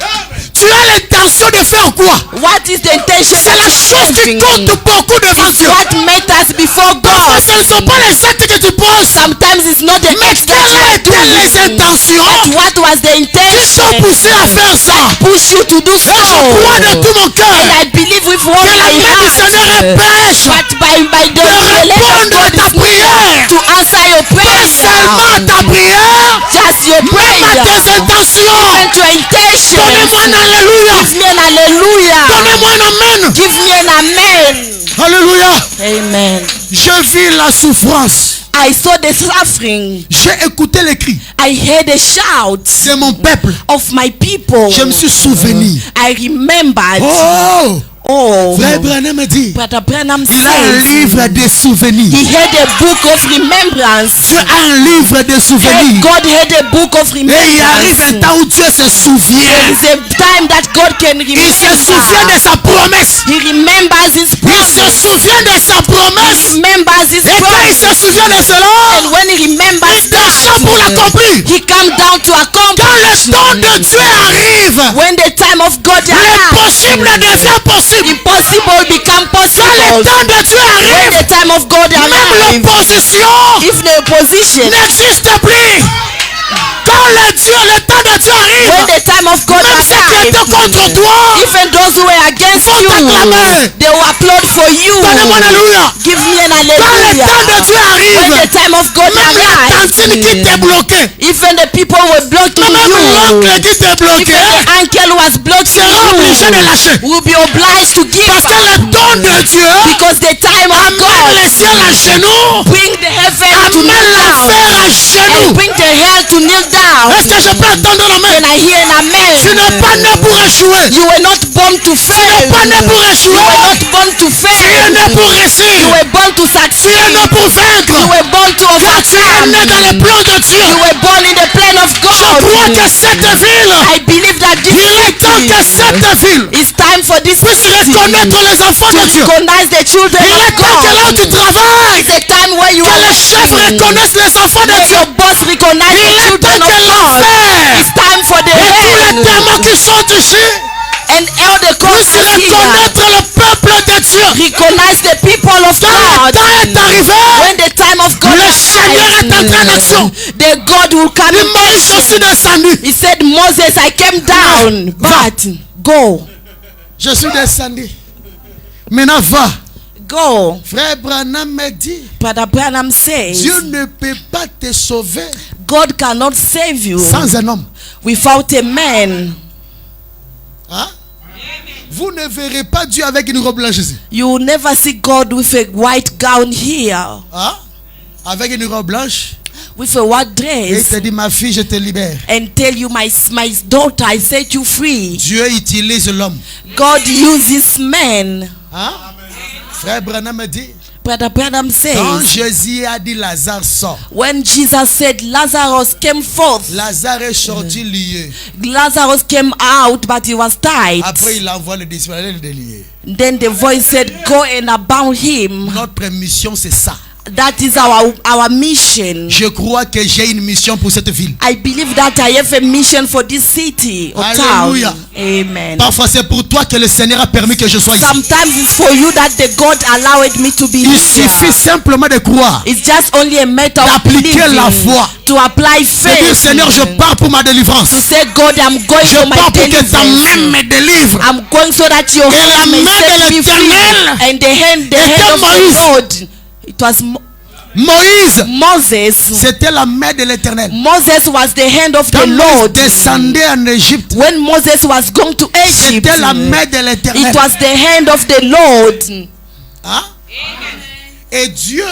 Tu as l'intention de faire quoi? What is the intention? C'est la chose qui compte beaucoup devant Dieu. What matters before Parfois, God? ce ne sont pas les actes que tu poses. Sometimes it's not the Mais act that you are quelles étaient les doing. intentions What was the qui intention? t'ont poussé à faire ça? Push you to do Et so. je crois de tout mon cœur And I believe with what que la I main du Seigneur have. empêche But by the de revelation of répondre à God ta is prière. to answer your Pas seulement à ta prayer. prière, Just your même à tes prayer. intentions. And your intention. Donnez-moi un alléluia. Give me an hallelujah. Donnez-moi un amen. Give me an amen. Alléluia. Amen. Je vis la souffrance. I saw the suffering. J'ai écouté les cris I heard a shout de mon peuple. of my people. Je me suis souvenu. I remembered. Oh, Oh, Frère Branham dit, Brother Branham il a un says livre de souvenirs. he had a book of remembrance. Dieu a un livre de And souvenirs. God had a book of Et il arrive un remembrance. temps où Dieu se souvient. There is a time that God can Il se souvient de remember. sa promesse. He remembers his Il se promise. souvient de sa promesse. Remembers his Et quand il se promise. souvient de cela, And when he remembers il descend pour that, l'accomplir. he comes down to Quand le accomplish. temps de Dieu arrive, When the time of God l'impossible arrives, devient possible. impossible become Quand le possible. temps de Dieu When arrive, the time of God même arrives, l'opposition if the opposition, n'existe plus. Quand le temps de Dieu when arrive, the time of God même ceux qui arrives, étaient contre toi, even those who were against vont you, t'acclamer. they will applaud for you. Donnez-moi alléluia. Give me an Quand le temps de hallelujah. Dieu When the arrive, time of God même la tantine qui arrives, t'est bloquée, even the people were blocking même you, l'oncle qui t'est bloqué, even the uncle was blocking sera obligé de you, lâcher. will be obliged to give Parce que le temps de Dieu because the time of amène God le ciel à genoux, bring the heaven to amène kneel la down terre à and genoux. bring the hell to kneel down. Est-ce que je peux entendre la main? When I hear an Tu n'es amen, pas né pour échouer. you were not born to Tu fail. n'es pas né pour You échouer. were not born to Tu es fail. né pour You réussir. were born to Tu es succeed. né pour vaincre. You were born to Car tu es overcome. né dans le plan de Dieu. You were born in the plan of Je crois que God. cette ville, I believe that il est temps que this cette ville it's time for this puisse city reconnaître les enfants to de Dieu. recognize the children Il of est temps que là où God. tu travailles, It's a time where you que are les chefs working. reconnaissent les enfants de Let Dieu. your boss recognize Il the est children temps of que God. l'enfer It's time for the et tous les hand démons qui sont ici and all the puissent courts here reconnaître le peuple de Dieu. recognize the people of Quand le God. temps est arrivé, When the time of God le Seigneur est entré en action. the God will come Il in m'a dit, je suis action. descendu. He said, Moses, I came down, but go, Je suis descendu. Maintenant va. go. Frère Branham me dit, Brother Branham says, Dieu ne peut pas te sauver God cannot save you sans un homme. without a man. Hein? Vous ne verrez pas Dieu avec une robe blanche ici. You will never see God with a white gown here, Hein? Avec une robe blanche. with a white Et il dress, te dit, ma fille, je te libère. and tell you, my daughter, I set you free. Dieu utilise l'homme. God uses men. Hein? Frère Branham me dit, Brother Branham quand says, Jésus a dit Lazare sort, when Jesus said Lazarus came forth, Lazare est sorti lié. Lazarus came out, but he was tied. Après, il envoie le disciple aller le délier. Then the voice said, go and abound him. Notre mission, c'est ça. That is our mission. Je crois que j'ai une mission pour cette ville. I believe that I have a mission for this city or Hallelujah. town. Amen. Parfois, c'est pour toi que le Seigneur a permis que je sois ici. Sometimes it's for you that the God allowed me to be Il here. suffit simplement de croire. It's just only a matter of D'appliquer believing, la foi. to apply C'est dire, faith. Seigneur, je pars pour ma délivrance. To say, God, I'm going Je for my pars pour que ta main deliverance. me délivre. I'm going so that your Et la hand may main set de me free. l'Éternel And the hand était of Moïse. the Lord. It was Moïse, Moses. c'était la main de l'Éternel. Moses was the hand of Quand the Moïse Lord. descendait en Égypte, When Moses was going to Egypt, c'était la main de it l'Éternel. was the hand of the Lord. Hein? Et Dieu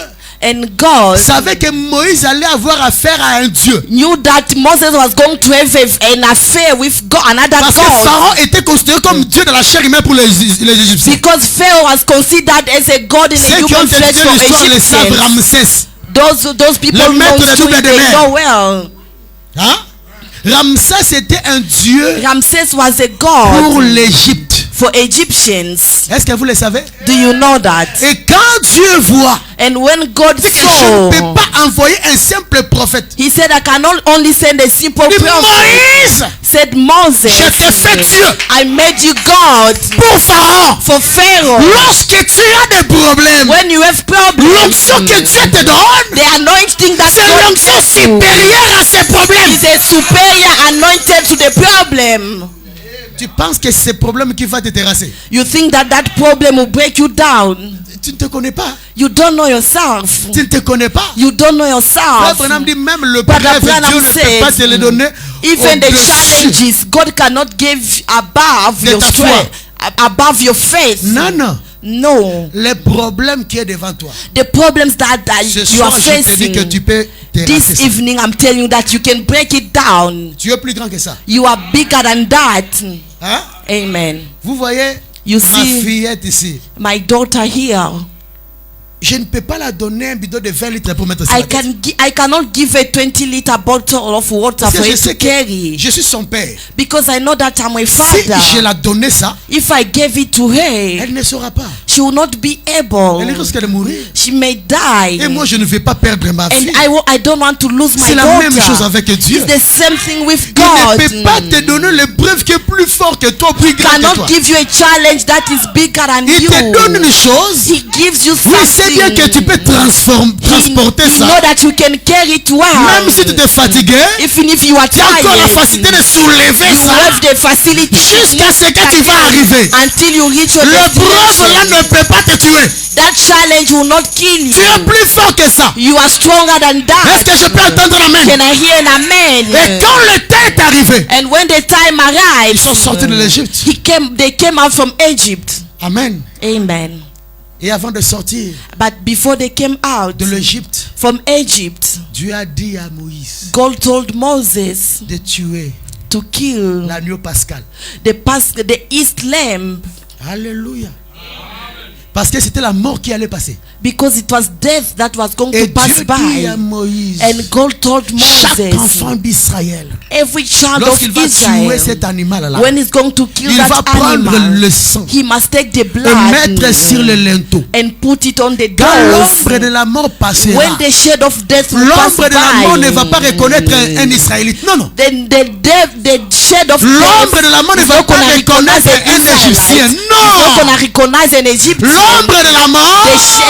And God savait que Moïse allait avoir affaire à un Dieu. knew that Moses was going to have an affair with God, another Parce que God. Pharaon était considéré comme Dieu de la chair humaine pour les Égyptiens. Because Pharaoh was considered as a God in Ceux the qui ont human flesh étudié for l'histoire le savent, Egyptians. Ramsès. Those people Le maître know des doubles de they mer. know well. Hein? Ramsès était un Dieu Ramses was a pour God l'Égypte. for Egyptians. Est-ce que vous le savez? Do you know that? Et quand Dieu voit, And when God dit que je saw, ne peux pas envoyer un simple prophète. he said, I cannot only send a simple Il dit, prophet. Moïse, Said Moses, je t'ai fait Dieu I made you God pour Pharaon. for Pharaoh. Lorsque tu as des problèmes, When you have problems, l'onction que Dieu te donne, the anointing that c'est God l'onction gives you supérieure à ces problèmes. is a superior anointed to the problem. Tu penses que c'est ce problème qui va te terrasser. You think that problem will break you down. Tu ne te connais pas. You don't know yourself. Tu ne te connais pas. You don't know Frère yourself. Branham dit même le Brother rêve, Branham Dieu ne peut pas says, te le donner Even the au-dessus. challenges, God cannot give above De your ta foi. strength, above your faith. Non, non. No. Les problèmes qui est devant toi. The problems that Ce you are soir, je te dis que facing, tu peux terrasser this ça. evening I'm telling you that you can break it down. Tu es plus grand que ça. You are bigger than that. Hein? Amen. Vous voyez, You Ma see, fillette ici. my daughter here. Je ne peux pas la donner un bidon de 20 litres pour mettre sur la tête. I cannot give a 20-liter bottle of water Parce que for je her to sais que carry. je suis son père. Because I know that I'm a Si father. je la donnais ça, If I gave it to her, elle ne saura pas. she will not be Elle able. risque de mourir. She may die. Et moi, je ne vais pas perdre ma fille. And I don't want to lose my C'est la même chose daughter. avec Dieu. It's the same thing with Il God. ne peut pas te donner l'épreuve qui est plus fort que toi, plus grand que Cannot toi. give you a challenge that is bigger than Il you. te donne une chose. He gives you Oui, c'est bien que tu something. peux transporter You know ça. that you can carry it well. Même si tu te fatigué, Even if you are tu as encore la tired, facilité de soulever you ça have the facility jusqu'à ce que tu vas arriver. until you reach your L'épreuve là destination. ne peut pas te tuer. That challenge will not kill Tu es you. plus fort que ça. You are stronger than Est-ce that. que je peux entendre amen? Can I hear an Et amen? quand le temps est arrivé, And when the time ils sont sortis de arrived, l'Égypte. they came out from Egypt. Amen. Amen. Et avant de sortir But before they came out de l'Égypte, from Egypt, Dieu a dit à Moïse God told Moses de tuer to kill l'agneau pascal. the East lamb, Alléluia. Parce que c'était la mort qui allait passer. because it was death that was going Et to pass Dieu dit à by. Moïse, And God told chaque Moses, enfant d'Israël, every child of lorsqu'il va tuer cet Israel, animal-là, when he's going to kill il va that prendre animal, le sang he must take the et blood mettre sur le linteau. and put it on the Quand l'ombre de doors. la mort passera, When the shade of death will pass l'ombre de la mort ne va pas by, reconnaître un Israélite. Non, non. then the shade of L'ombre death de la mort ne is va not pas gonna reconnaître recognize an un Égyptien. Israelite. It's not Non. gonna recognize an Egyptian. L'ombre de la mort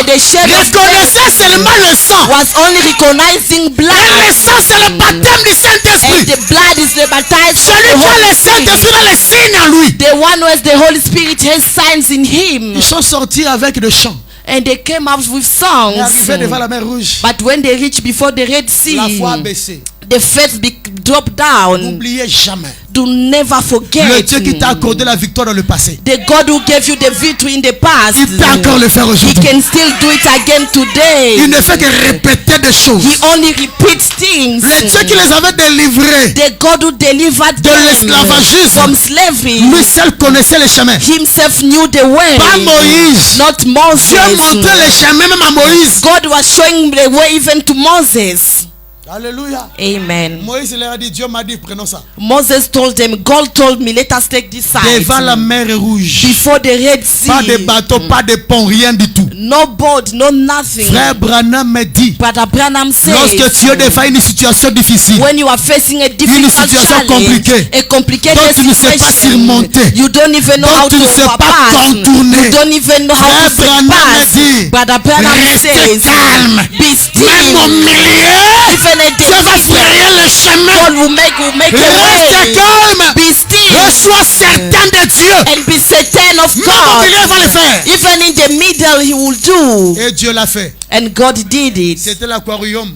The shade of death reconnaissait seulement le sang. was only recognizing Et blood. le sang, c'est le baptême du And Saint-Esprit. the blood is the baptized of Celui the qui a Holy le Saint-Esprit Spirit. a les signes en lui. The one who has the Holy Spirit has signs in him. Ils sont sortis avec des chants. And they came out with Et songs. arrivés devant la mer Rouge, But when they reached before the Red la foi a Sea, baissé. the faith dropped down. N'oubliez jamais. Do never Le forget. Dieu qui t'a accordé la victoire dans le passé, The God who gave you the victory in the past, il peut encore le faire He aujourd'hui. can still do it again Il today. ne fait que répéter des choses. He only repeats things. Le Dieu qui les avait délivrés The God who delivered de them l'esclavagisme, from slavery, lui seul connaissait les chemins. himself knew the way. Pas Moïse. Not Dieu Moses. montrait les chemins même à Moïse. God was showing the way even to Moses. Alléluia. Amen. Moïse leur a dit, Dieu m'a dit, prenons ça. Moses told them, God told me, let us take this Devant la side. mer Rouge, Before the Red pas de Sea, bateau, pas de pont, rien du tout. no boat, no nothing. Frère Branham me dit, Brother Branham lorsque tu es says, devant une situation difficile, when you are facing a difficult situation challenge, compliquée, a complicated dont tu ne sais pas situation, surmonter, you don't even know dont how tu to ne sais pas overpass. contourner. You don't even know how Frère to Branham me surpass. dit, Brother Branham restez says, calme. be Même still. au milieu, Even a Dieu va danger, frayer le chemin. God will make Reste a way. calme. Be still Sois certain de Dieu. and be certain of Même au God. milieu, il va le faire. Even in the middle, He will do. Et Dieu l'a fait. And God did it. C'était l'aquarium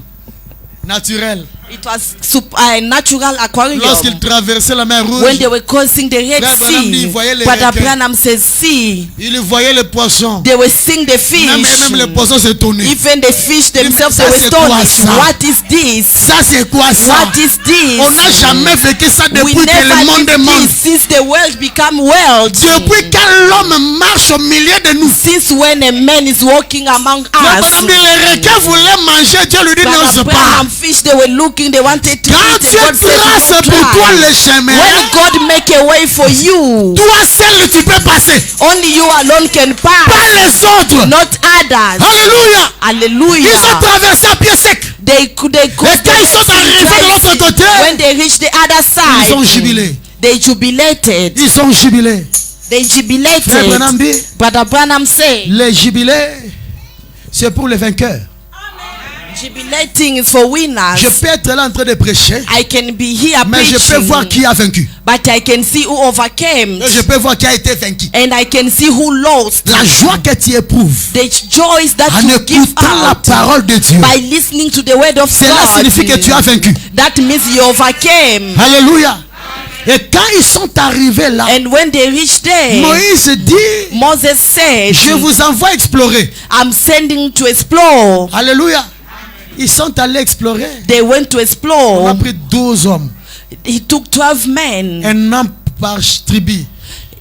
naturel. It was natural aquarium. Lorsqu'il traversait la mer When Rouge, they were crossing the Red Frère Branham dit, Sea, voyez les Brother requins. Branham says, see, il voyait les poissons. they were seeing the Même fish. les poissons se tournaient. Even the fish themselves, Ça, they were c'est quoi astonished. ça? What is this? Ça, c'est quoi ça? What is this? On n'a jamais vécu ça We depuis que le monde never est did monde. this since the world become world. Depuis quand l'homme marche au milieu de nous. Since when a man is walking among Frère us. Branham dit, les requins voulaient manger. Dieu lui dit, Brother n'ose pas. Branham fish, they were looking, they wanted to Quand eat. Dieu And God said, trace "You pour toi try." le chemin, When God make a way for you, toi seul tu peux passer. only you alone can Pas pass, les autres. not others. Alléluia. Ils Hallelujah. ont traversé à pied sec. They Et quand ils sont arrivés de l'autre côté, when they reached the other ils ont side, jubilé. they jubilated. Ils ont jubilé. They Frère Branham jubilated. dit, Brother Branham said, les jubilés, c'est pour les vainqueurs. jubilating is for winners. Je peux être là en train de prêcher, I can be here mais je peux voir preaching, qui a vaincu. but I can see who overcame, Et je peux voir qui a été vaincu. and I can see who lost. La joie que tu éprouves The joys that en you give écoutant la out parole de Dieu, by listening to the word of cela signifie que tu as God, vaincu. that means you overcame. Alléluia. Et quand ils sont arrivés là, And when they reached there, Moïse dit, Moses said, je vous envoie explorer. I'm sending to explore. Alléluia. Ils sont allés explorer. They went to On a explore. pris 12 hommes, He took 12 men, un homme par tribu.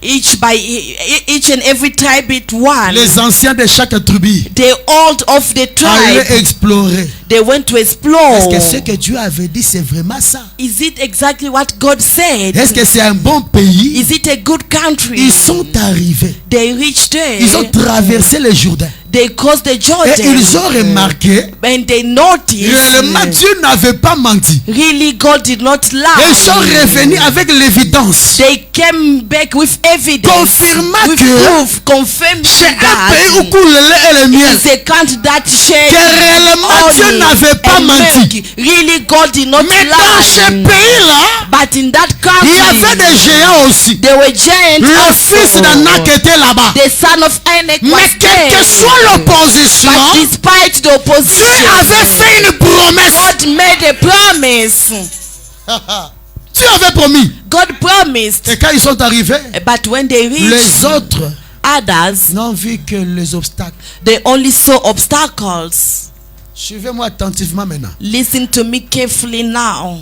each and every tribe it one. Les anciens de chaque tribu The old of the allaient tribe, explorer. they went to explore. Est-ce que ce que Dieu avait dit c'est vraiment ça? Is it exactly what God said? Est-ce que c'est un bon pays? Is it a good country? Ils sont arrivés. They reached there. Ils ont traversé le Jourdain. They crossed the Et Jordan. ils ont remarqué, And they noticed réellement Dieu n'avait pas menti. really God did not Et lie. ils sont revenus avec l'évidence. They came back with evidence, Confirmant with que proof, confirming c'est un pays où that coule le lait et le miel. it's a country that shares Que réellement Dieu honey n'avait pas and menti. milk. Really God did not Mais dans ce lie. pays-là, But in that il y avait country, des géants aussi. there were giants Le fils also. d'Anak était là-bas. The son of Anak Mais was quelle que there. soit l'opposition, But despite the Dieu opposition, avait fait une promesse. God made a promise. Dieu avait promis. God promised. Et quand ils sont arrivés, But when they les reached, autres others, n'ont vu que les obstacles. they only saw obstacles. Suivez-moi attentivement maintenant. Listen to me carefully now.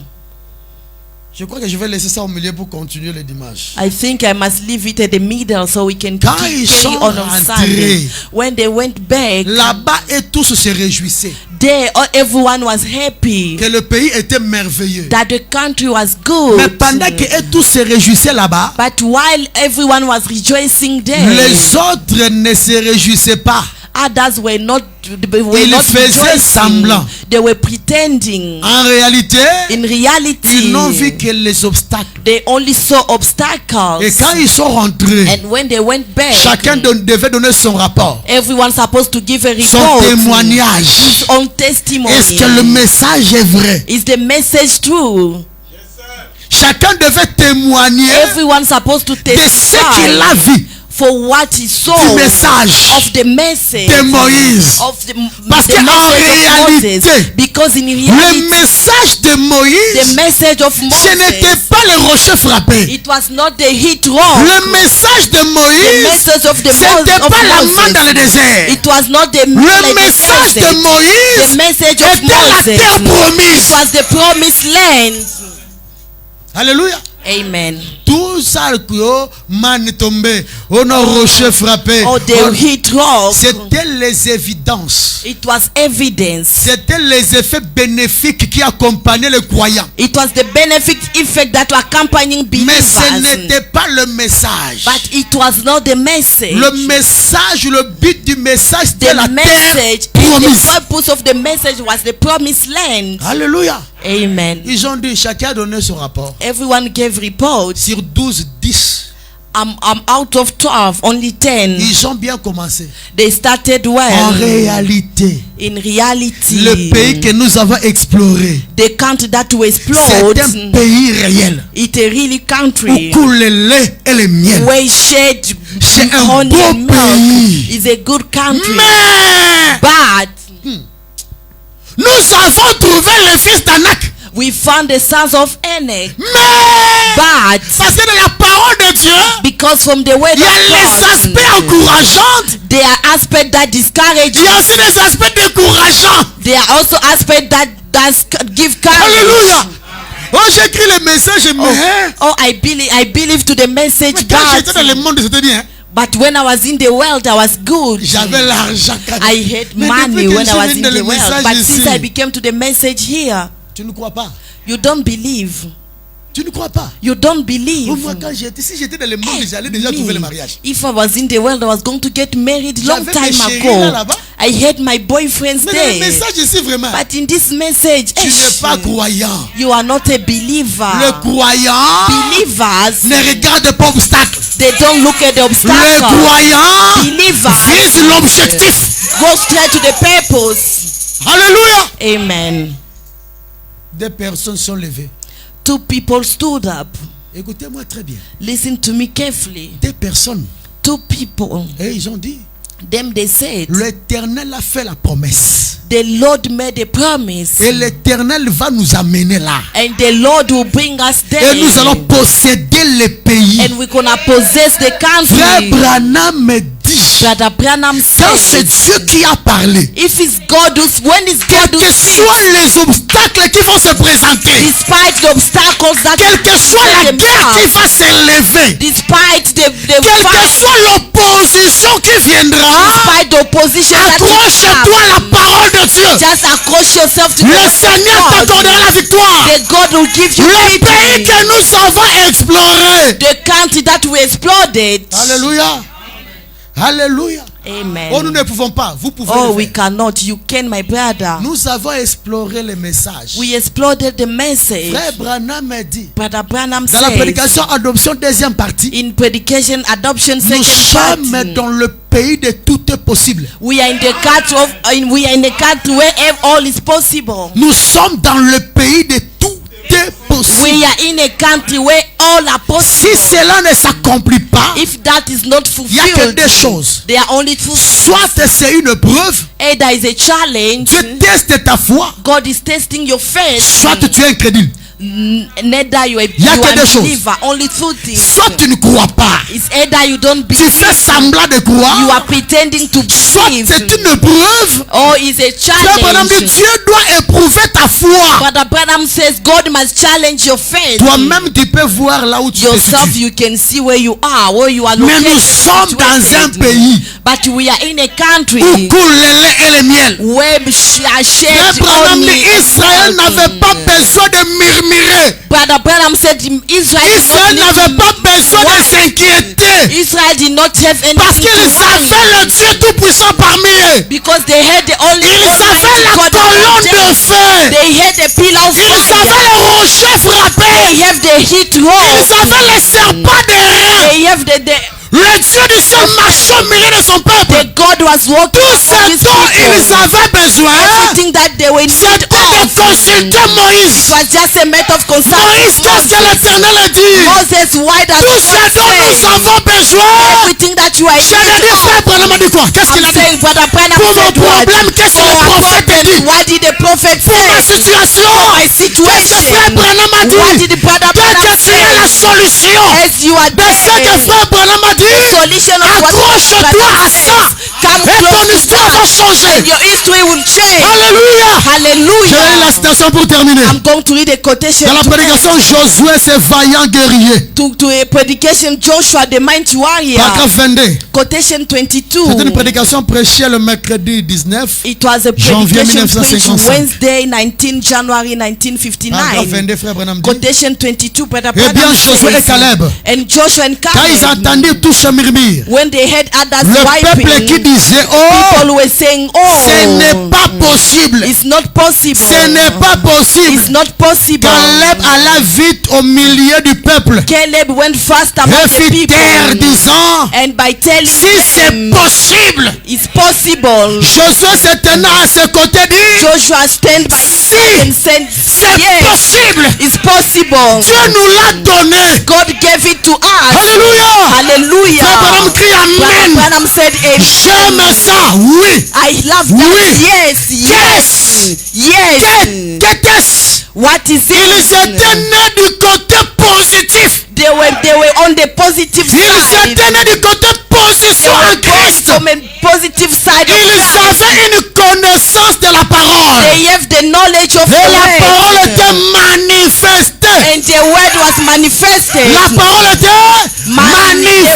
Je crois que je vais laisser ça au milieu pour continuer le dimanche. I think I must leave it at the middle so we can Quand carry ils sont on Sunday. rentrés, When they went back, là-bas et tous se réjouissaient there everyone was happy que le pays était merveilleux. that the country was good. Mais pendant que tous se réjouissaient là-bas, But while everyone was rejoicing there, les autres ne se réjouissaient pas. others were not Ils faisaient rejoicing. semblant. They were pretending. En réalité, In reality, ils n'ont vu que les obstacles. they only saw obstacles. Et quand ils sont rentrés, And when they went back, chacun devait donner son rapport, everyone supposed to give a son report, témoignage. his own testimony. Est-ce que le message est vrai? Is the message true? Chacun devait témoigner Everyone supposed to de ce qu'il testify a vu for what he saw du message of the message de Moïse. of the Parce the qu'en message of Moses. réalité, Because in le reality, message de the Moïse, message of ce n'était Moses, pas le rocher frappé. it was not the heat rock. Le message de The Moïse, message of the c'était pas la Moses. manne dans le désert. It was not the Le message de the Moïse message of était la Moses. terre It promise. was the promised land. Alléluia. Amen. Tout ça que man tombé, on a rocher frappé. Oh, the heat rock. C'était les évidences. It was evidence. C'était les effets bénéfiques qui accompagnaient les croyants. It was the benefit effect that were accompanying Mais ce believers. n'était pas le message. But it was not the message. Le message, le but du message, c'était The la message, terre promise. the purpose of the message was the promised land. Alléluia. Amen. Ils ont dit, chacun a donné son rapport. Everyone gave reports. Sur 12, 10. I'm out of 12, only 10. Ils ont bien commencé. They started En well. réalité, In reality, le pays que nous avons exploré, the country that we c'est explored, un pays réel. it's a really Où country coule le lait et le miel. where shed C'est un honey beau and milk. pays. It's a good country. Mais But nous avons trouvé le fils d'Anak. we found the sons of Anak. Mais But parce que dans la parole de Dieu, because from the word il y a of les God, aspects encourageants. there are aspects that discourage. Il y a aussi des aspects décourageants. There are also aspects that give courage. Alléluia. Oh, j'écris le message, mais Oh, I believe to the message, quand j'étais dans le but monde, c'était bien. when I was in the world, I was good. J'avais l'argent. I had Mais money depuis que when je I was viens in dans the le world. message But ici, since I became to the message here, tu ne crois pas. you don't believe. Tu ne crois pas. You don't believe. Moi, quand si j'étais dans le monde, j'allais déjà trouver le mariage. If I was in the world, I was going to get married long J'avais time mes chéris ago. là-bas. I had my boyfriends Mais dans le there. message ici, vraiment, But in this message, tu n'es pas croyant. you are not a believer. Le croyant Believers, ne regarde pas l'obstacle. they don't look at the Le obstacle. croyant Believers vise l'objectif. go straight to the purpose. Alléluia. Amen. Des personnes sont levées. 2 people stood up. Écoutez-moi très bien. Listen to me carefully. Des personnes. 2 people. Et ils ont dit, Them they said, l'Éternel a fait la promesse. the Lord made a promise. Et l'Éternel va nous amener là. And the Lord will bring us there. Et nous allons posséder le pays. And we're gonna possess the Frère country. Branham me dit, Brother Branham quand c'est says, Dieu qui a parlé, if it's God who's, when it's God quels who que speaks, soient les obstacles qui vont se présenter, despite the obstacles that quelle que soit la guerre qui va s'élever, despite the quelle que fight, soit l'opposition qui viendra, despite the opposition that will accroche-toi à la come, parole de Dieu. just accroche yourself to Le the Seigneur God. t'accordera la victoire. The God will give you Le pays victory. que nous avons exploré. The country that we exploded. Alléluia. Alléluia. Amen. Oh, nous ne pouvons pas. Vous pouvez Oh, le we faire. cannot. You can, my brother. Nous avons exploré les messages. We exploded the message. Frère Branham a dit, Brother Branham dans la says, prédication adoption deuxième partie, in predication adoption nous second sommes party, dans le pays de tout est possible. we are in the country of we are in the country where all is possible. Nous sommes dans le pays de tout est We possible. are in a country where all are Si possible. cela ne s'accomplit pas, If that is not il n'y a que fulfilled, deux choses. there are only two things. Soit c'est une preuve, Either is a challenge, Dieu teste ta foi, God is testing your faith. soit tu es incrédule, Neither you are Il y a que deux choses. believer. Only two things. soit tu ne crois pas, It's either you don't tu believe, fais semblant de you croire, are pretending to soit believe, c'est une preuve. or is a Frère Branham dit, challenge. Dieu doit éprouver ta foi. But the Branham says God must challenge your faith. Toi-même, tu peux voir là où tu te Yourself, situes. you can see where you are Mais located. nous sommes dans un situated. pays But we are in a où country coule le lait et le miel. where are Frère shed Branham dit, only. Israël n'avait pas besoin de murmurer. Brother Branham said Israel Israël did not n'avait need pas to besoin de s'inquiéter. Israel did not have Parce anything qu'ils to worry avaient le Dieu tout-puissant parmi eux. because they had the only Ils avaient Almighty la God colonne among them. de feu. They had the pillar of Ils fire. avaient le rocher They frappé. have the heat roll. Ils avaient les serpents des reins. They have the Le Dieu du ciel marchait au milieu de son peuple. the God was walking Tout among ce his dont ils people. avaient besoin, Everything that they were in need c'était de of. consulter It Moïse. was just a matter of Moïse, consulting qu'est-ce que l'Éternel a dit? Moses. Why does Tout God ce dont nous say avons besoin. everything that you are in Je l'ai need dit, of? frère Branham a dit quoi? Qu'est-ce qu'il a I'm dit? saying, Brother Branham Pour mon said what? problème, qu'est-ce que For le our prophète problem, dit? what did the prophet Pour ma say? situation. My Qu'est-ce que frère situation. Branham a What dit? did the Brother Quelle Branham que soit la say? solution As you are de ce que there, frère Branham a dit, solution of what accroche-toi Brother à says. ça. Come Et ton close to histoire va that. changer. Your history will change. Alléluia. Je vais lire la Hallelujah. citation pour terminer. I'm going to read a quotation Dans la to prédication, end. Josué, c'est vaillant guerrier. to a predication, Joshua the mighty warrior. Paragraphe 22. Quotation 22. C'était une prédication prêchée le mercredi 19. It was a Janvier predication preached 1955. Wednesday, 19 January Paragraphe 1959. 22, frère Branham dit. Quotation 22, Brother Eh bien, Branham Josué et says, Caleb, and Joshua and quand ils Caleb, entendirent tout ce murmure, when they heard others le peuple qui wiping, disait, oh, people were saying, ce n'est oh, pas possible. it's not possible. Ce n'est pas possible. It's not possible. Caleb alla vite au milieu du peuple Caleb went fast among et the fit people, taire, disant, and by telling si c'est them possible, it's possible, Josué se tenant à ses côtés dit, Joshua stand by his side and said, c'est yes, possible. it's possible. Dieu nous l'a donné. God gave it to us. Alléluia. Frère Branham Hallelujah. crie Brother Amen. Branham said, J'aime amen. ça. Oui. I love that. Oui. Yes, yes, yes. Qu'est-ce? What is Ils it? étaient nés du côté positif. They were on the positive Ils side. étaient nés du côté They position were en Christ. from a positive side of Ils Christ. avaient une connaissance de la parole. They have the knowledge of Et the la parole word. était manifestée. And the word was manifested. La parole était The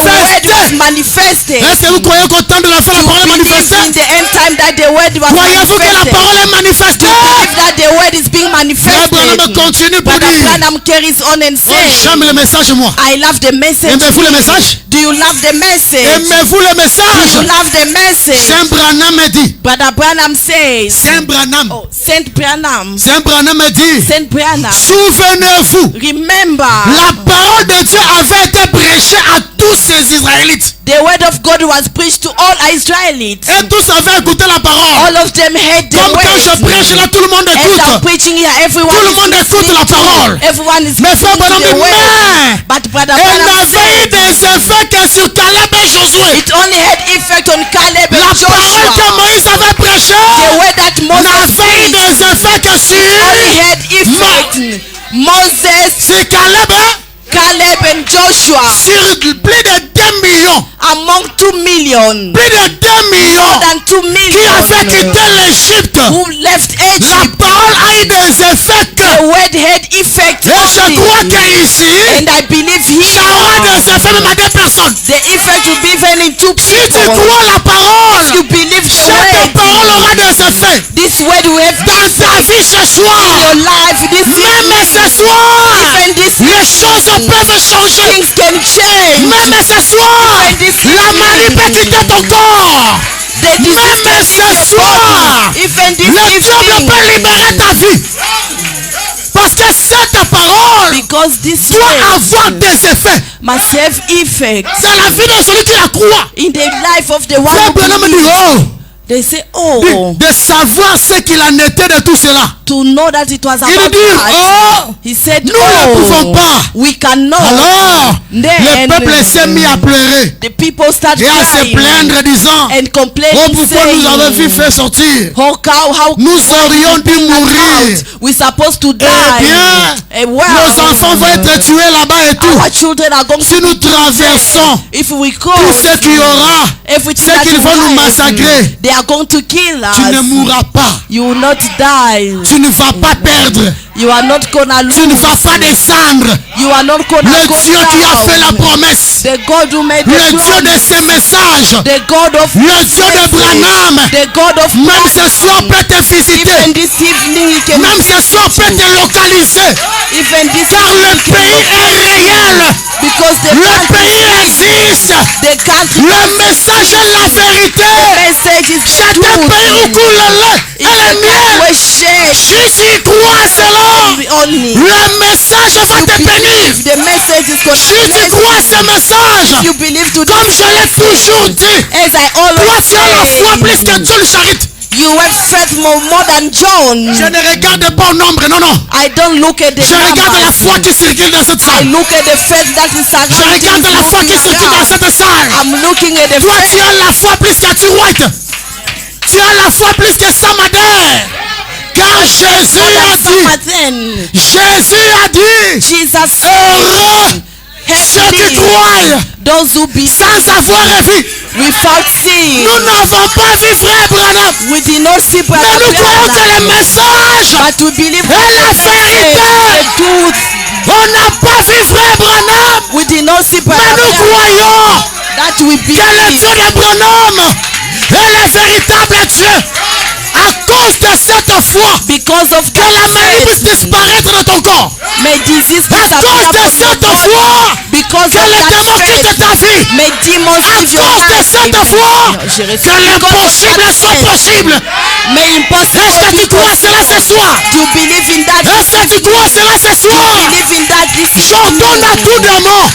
word was manifestée. manifested. Est-ce que vous croyez qu'au temps de la fin, la parole est Believe in manifestée? the end time that the word was Croyez-vous que la manifested. parole est manifestée? Believe that the word is being Frère Branham manifested. continue pour Brother dire, Branham carries on and oh, says, j'aime le message moi. I love the message. Aimez-vous le message? Do you love the message? Aimez-vous le Do message? you love the message? Saint Branham me dit. Brother Branham says, Saint Branham. oh, Saint Branham, Saint Branham me dit. Saint Branham, Souvenez-vous. remember, La parole de Dieu avait été prêchée à tous ces Israélites. the word of God was preached to all Israelites. Et tous avaient écouté la parole. All of them heard the Comme quand je word. prêche là, tout le monde As I'm écoute. preaching here, everyone Tout le is monde écoute listening la to parole. it. Everyone is Mais listening Frère to Branham the dit, word. mais But Brother elle Branham n'avait eu said, des effets que sur Caleb et Josué. it only had effect on Caleb La and parole que Joshua. Moïse avait prêchée The word that Moses n'avait eu preached des effets que only sur had effect. Moses, Caleb, Caleb and Joshua, sur plus de 2 millions. among 2 million, plus de 2 millions more than 2 qui avaient quitté million l'Égypte. who left La Egypt. parole a eu des effets. The word had effect Et je on crois me. qu'ici, And I believe ça aura here des effets même à 2 personnes. the effect will be even in 2 Si tu people. crois la parole, You believe the cette word. parole aura des effets This word will have dans ta vie ce soir. your life this Même evening. ce soir, Even this les choses evening, peuvent changer. things can change. Même ce soir, Even this la maladie evening, peut quitter ton corps. the disease Même can ce leave your soir, body. Even this le diable peut libérer ta evening, vie. Parce que cette parole because this doit word avoir des effets must have effect dans la vie de celui qui la croit. in the life of the one Frère who Branham dit, believes. oh, They say, oh, de savoir ce qu'il en était de tout cela. to know that it was Il about dit, us. oh, He said, nous ne pouvons oh, pas. we cannot. Alors, Then, le peuple s'est mis à pleurer the people start et à se crying plaindre disant, and oh, complaining, pourquoi nous avons vu saying, faire sortir? how Nous aurions dû mourir. we supposed to die. Eh bien, Eh, well, nos enfants vont être tués là-bas et tout. our children are going Si to nous be killed. traversons If we tout cross ce qu'il y aura, everything ce that qu'ils you vont nous have, massacrer, they are going to kill tu ne us. mourras pas. You will not die. Tu ne vas pas perdre. You are not gonna Tu ne lose. vas pas descendre. You are not gonna Le go Dieu qui a fait la down. promesse, The God who made le the Dieu de promise. ces messages, The God of le Dieu de Branham, the God of même ce soir peut te visiter. even this evening he can Même ce soir peut te localiser. even this Car le evening he pays can est réel. because the Le country pays existe. the country Le message est la vérité. message is the C'est un truth. pays où coule le lait et It's le a miel. way shade Juste y crois cela. only. Le message va te bénir. The message is gonna Juste bless crois ce message. you believe to Comme je l'ai toujours dit. as I Toi, always tu as la foi plus say. que John Charit. You have faith more than John. Je ne regarde pas au nombre, non, non. I don't look at the Je regarde la numbers. foi qui circule dans cette I salle. look at the faith that is Je regarde surrounding la foi qui me circule dans around. cette salle. I'm looking at the Toi, faith. tu as la foi plus que T-White. Tu as la foi plus que Samadère. Car Jésus a dit, Jésus a dit, Jesus heureux ceux qui help me, croient those who believe sans avoir vu. without seeing. Nous n'avons pas vu frère Branham, We did not see mais Brother nous croyons que Branham, le message but we believe est la vérité. the truth. On n'a pas vu frère Branham, We did not see mais Brother nous Branham, croyons that we que le believe. Dieu de Branham est le véritable Dieu. À cause de cette foi, Because of que la maladie puisse faith, disparaître de ton corps. may disease À disappear cause de from your cette body. foi, Because que of les that démons quittent faith, ta vie. may demons À leave your cause de life. cette foi, Je récite. que l'impossible soit possible. May Est-ce impossible que tu be crois cela ce soir? to believe in that. Est-ce que tu crois cela ce soir? Believe in that this J'ordonne à tout démon.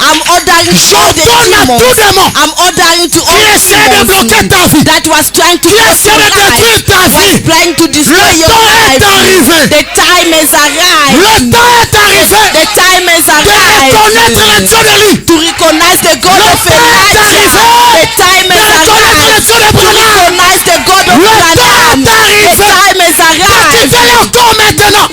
I'm ordering all the J'ordonne à tout demons. démon I'm ordering to qui all essaie de bloquer demons ta vie, that was trying to qui block essaie your de détruire life, ta vie. trying to destroy Le your temps est life. arrivé. The time has arrived. Le temps est arrivé The time has de reconnaître le arrived Dieu de lui. to recognize the God Le of temps est Elijah. arrivé The time de has reconnaître le arrived Dieu de to Branham. recognize the God of Le temps Branham. est arrivé. The time has De arrived quitter leur corps maintenant.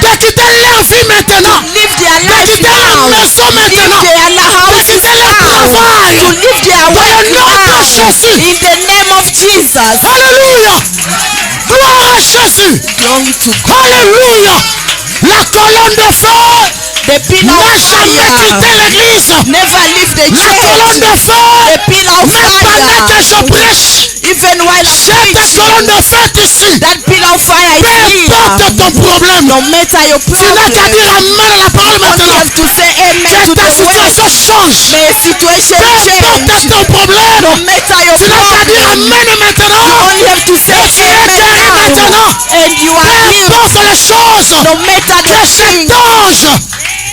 De quitter leur vie maintenant. live their De life quitter leur now. maison Live maintenant. their De houses quitter leur now. travail. To live their Dans work le nom de now. Jésus. In the name of Jesus. Alléluia. Gloire à Jésus. Glory to God. Alléluia. La colonne de feu The pillar n'a of jamais fire. quitté l'église. Never leave the La colonne church. de feu, The pillar of même pendant que je fire. prêche, Even while I'm cette colonne preaching, de feu ici, that pillar of fire peu is importe here. ton problème, No matter your tu n'as qu'à problem, dire amen à la parole all you maintenant. have to say amen Que to ta the word. situation change. May a situation Peu importe change. ton problème, No matter your tu n'as qu'à dire problem, amen maintenant. all you have to say Et tu es amen guéri now. maintenant. And you Peu are healed. importe les choses, No matter que the cet thing, ange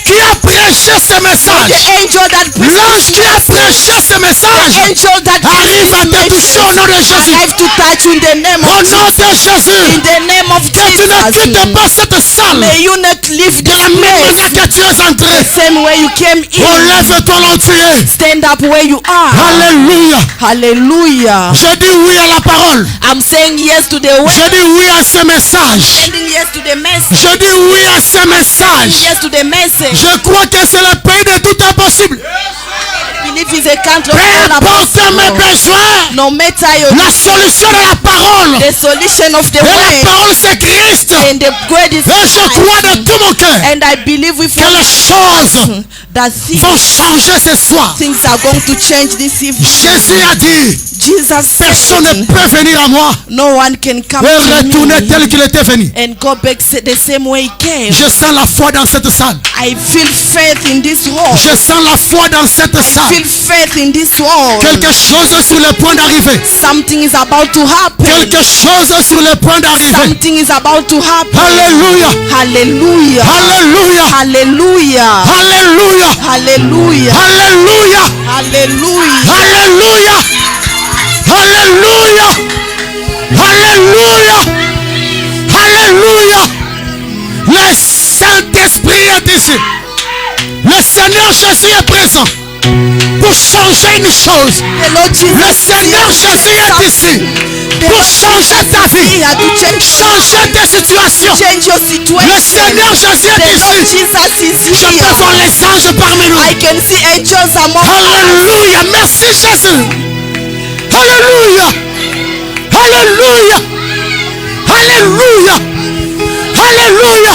qui a prêché ce the message, angel that l'ange qui a prêché ce message, angel that arrive à te toucher au nom de Jésus. arrive to touch you in the name Au of nom Jesus. de Jésus, In the name of que tu ne quittes Jesus. pas cette salle May you not leave de la this même place manière que tu es entré. same way you came in. Relève-toi l'entier. Stand up where you are. Alléluia. Hallelujah. Je dis oui à la parole. I'm saying yes to the word. Je dis oui à ce message. Saying yes to the message. Je dis oui à ce message. Yes to the message. Je crois que c'est le pays de tout impossible. believe He's a country Peu of all importe mes possible. besoins, No matter your la solution de la parole. the solution of the Et la way parole c'est Christ. and the great is Et je crois de tout mon cœur and I believe with que les choses that vont changer ce soir. things are going to change this evening. Jésus a dit, Jesus personne said, ne peut venir à moi no one can come et to retourner me tel qu'il était venu. and go back the same way he came. Je sens la foi dans cette salle. I feel faith in this hall. Je sens la foi dans cette I salle. feel faith in this hall. Quelque chose est sur le point d'arriver. Something is about to happen. Quelque chose est sur le point d'arriver. Something is about to happen. Alléluia. Hallelujah. Alléluia. Hallelujah. Alléluia. Hallelujah. Alléluia. Hallelujah. Alléluia. Alléluia. Alléluia. Alléluia. Le Saint-Esprit est ici. Le Seigneur Jésus est présent pour changer une chose. The Lord Jesus Le Seigneur Jésus est ici pour changer ta vie, had to change, changer tes situations. change your Le situation. Seigneur Jésus The est Lord ici. Jesus is Je peux here. voir les anges parmi nous. I can see angels among us. Alléluia. Merci Jésus. Alléluia. Alléluia. Alléluia. Alléluia.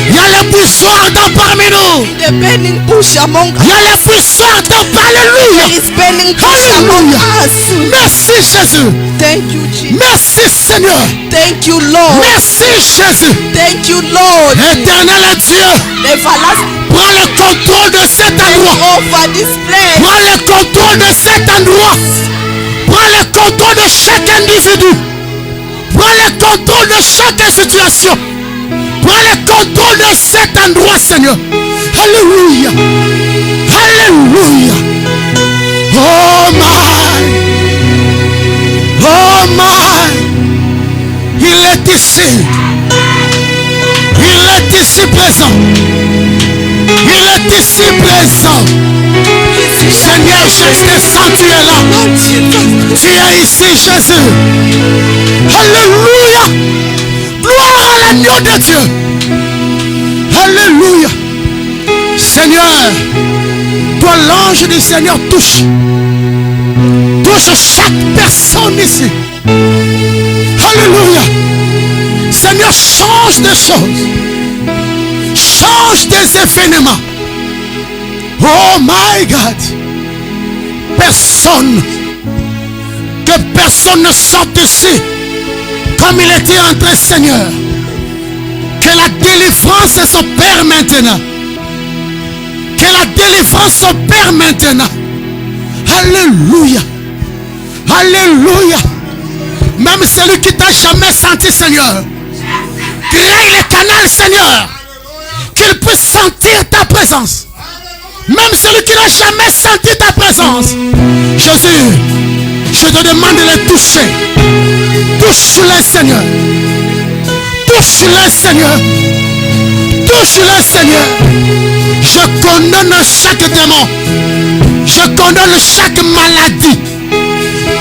Il y a les puissants ardents parmi nous. The burning bush among Il y us. a les puissants ardents. Alléluia. There is burning bush among Alléluia. us. Merci Jésus. Thank you, Jesus. Merci Seigneur. Thank you, Lord. Merci Jésus. Thank you, Lord. Éternel Dieu, Everlasting prends le contrôle de cet endroit. over this place. Prends le contrôle de cet endroit. Prends le contrôle de chaque individu. Prends le contrôle de chaque situation. Prends le contrôle de cet endroit, Seigneur. Alléluia. Alléluia. Oh my. Oh my. Il est ici. Il est ici présent. Il est ici présent. Seigneur Jésus, descends, tu es là. Tu es ici, Jésus. Alléluia. Gloire à l'agneau de Dieu. Alléluia. Seigneur, toi l'ange du Seigneur touche. Touche chaque personne ici. Alléluia. Seigneur, change des choses. Change des événements. Oh my God. Personne, que personne ne sorte ici comme il était entré, Seigneur. Que la délivrance s'opère maintenant. Que la délivrance s'opère maintenant. Alléluia. Alléluia. Même celui qui t'a jamais senti, Seigneur, crée le canal, Seigneur, qu'il puisse sentir ta présence. Même celui qui n'a jamais senti ta présence. Jésus, je te demande de les toucher. Touche-les, Seigneur. Touche-les, Seigneur. Touche-les, Seigneur. Je condamne chaque démon. Je condamne chaque maladie.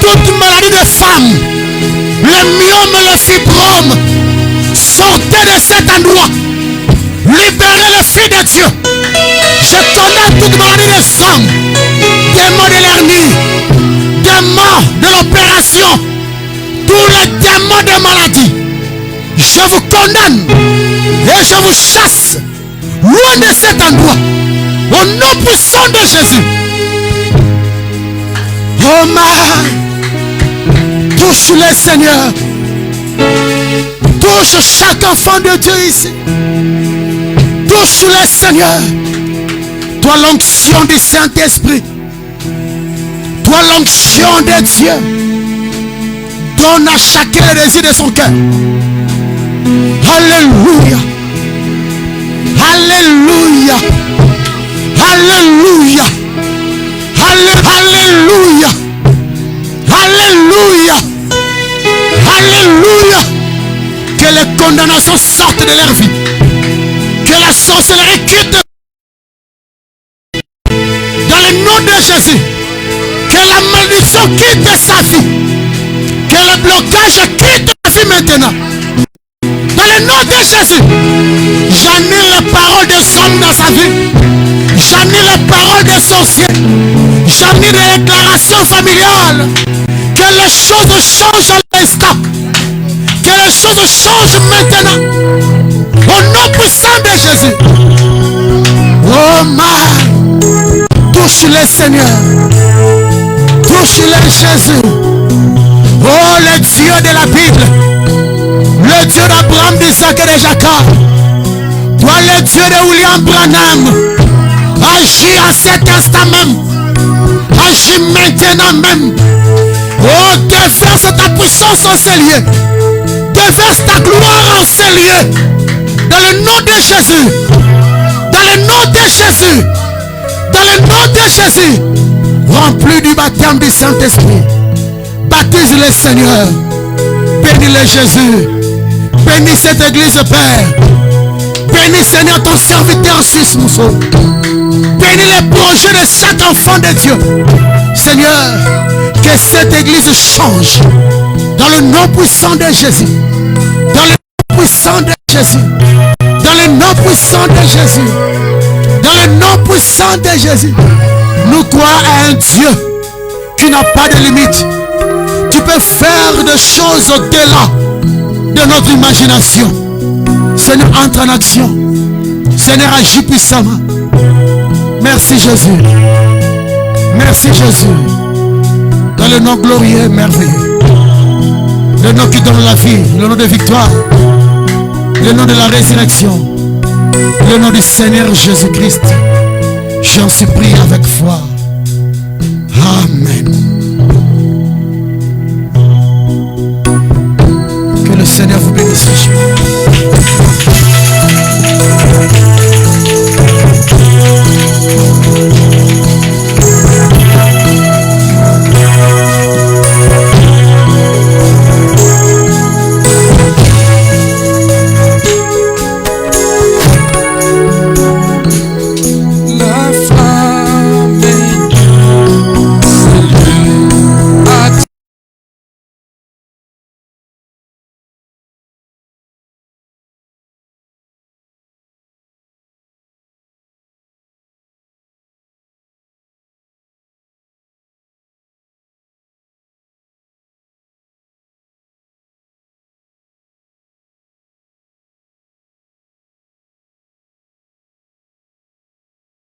Toute maladie de femme. Le myome, le fibrome. Sortez de cet endroit. Libérez les filles de Dieu. Je condamne toute maladie de sang. Démons de l'hernie. Démons de l'opération. Tous les démons de maladie. Je vous condamne. Et je vous chasse. Loin de cet endroit. Au nom puissant de Jésus. Oh my. Touche-les, Seigneur. Touche chaque enfant de Dieu ici. Touche-les, Seigneur. Toi l'onction du Saint-Esprit. Toi l'onction de Dieu. Donne à chacun le désir de son cœur. Alléluia. Alléluia. Alléluia. Alléluia. Alléluia. Alléluia. Que les condamnations sortent de leur vie. Que la sorcellerie quitte. Dans le nom de Jésus. Que la malédiction quitte sa vie. Que le blocage quitte sa vie maintenant. Dans le nom de Jésus. J'annule les paroles des hommes dans sa vie. J'annule les paroles des sorciers. J'en ai des déclarations familiales. Que les choses changent à l'instant. Que les choses changent maintenant. Au nom puissant de Jésus. Oh man. Touche-les, Seigneur. Touche-les, Jésus. Oh, le Dieu de la Bible. Le Dieu d'Abraham, d'Isaac et de Jacob. Toi, le Dieu de William Branham. Agis à cet instant même. Agis maintenant même. Oh, déverse ta puissance en ces lieux. Déverse ta gloire en ces lieux. Dans le nom de Jésus. Dans le nom de Jésus. Dans le nom de Jésus. Remplis du baptême du Saint-Esprit. Baptise-le, Seigneur. Bénis-le, Jésus. Bénis cette église, Père. Bénis, Seigneur, ton serviteur Suisse Mousseau. Bénis les projets de chaque enfant de Dieu. Seigneur, que cette église change. Dans le nom puissant de Jésus. Dans le nom puissant de Jésus. Dans le nom puissant de Jésus. Dans le nom puissant de Jésus. Nous croyons à un Dieu qui n'a pas de limite. Tu peux faire des choses au-delà de notre imagination. Seigneur, entre en action. Seigneur, agis puissamment. Merci Jésus. Merci Jésus. Dans le nom glorieux et merveilleux. Le nom qui donne la vie. Le nom de victoire. Le nom de la résurrection. Le nom du Seigneur Jésus-Christ. J'en supplie avec foi. Amen. Que le Seigneur vous bénisse.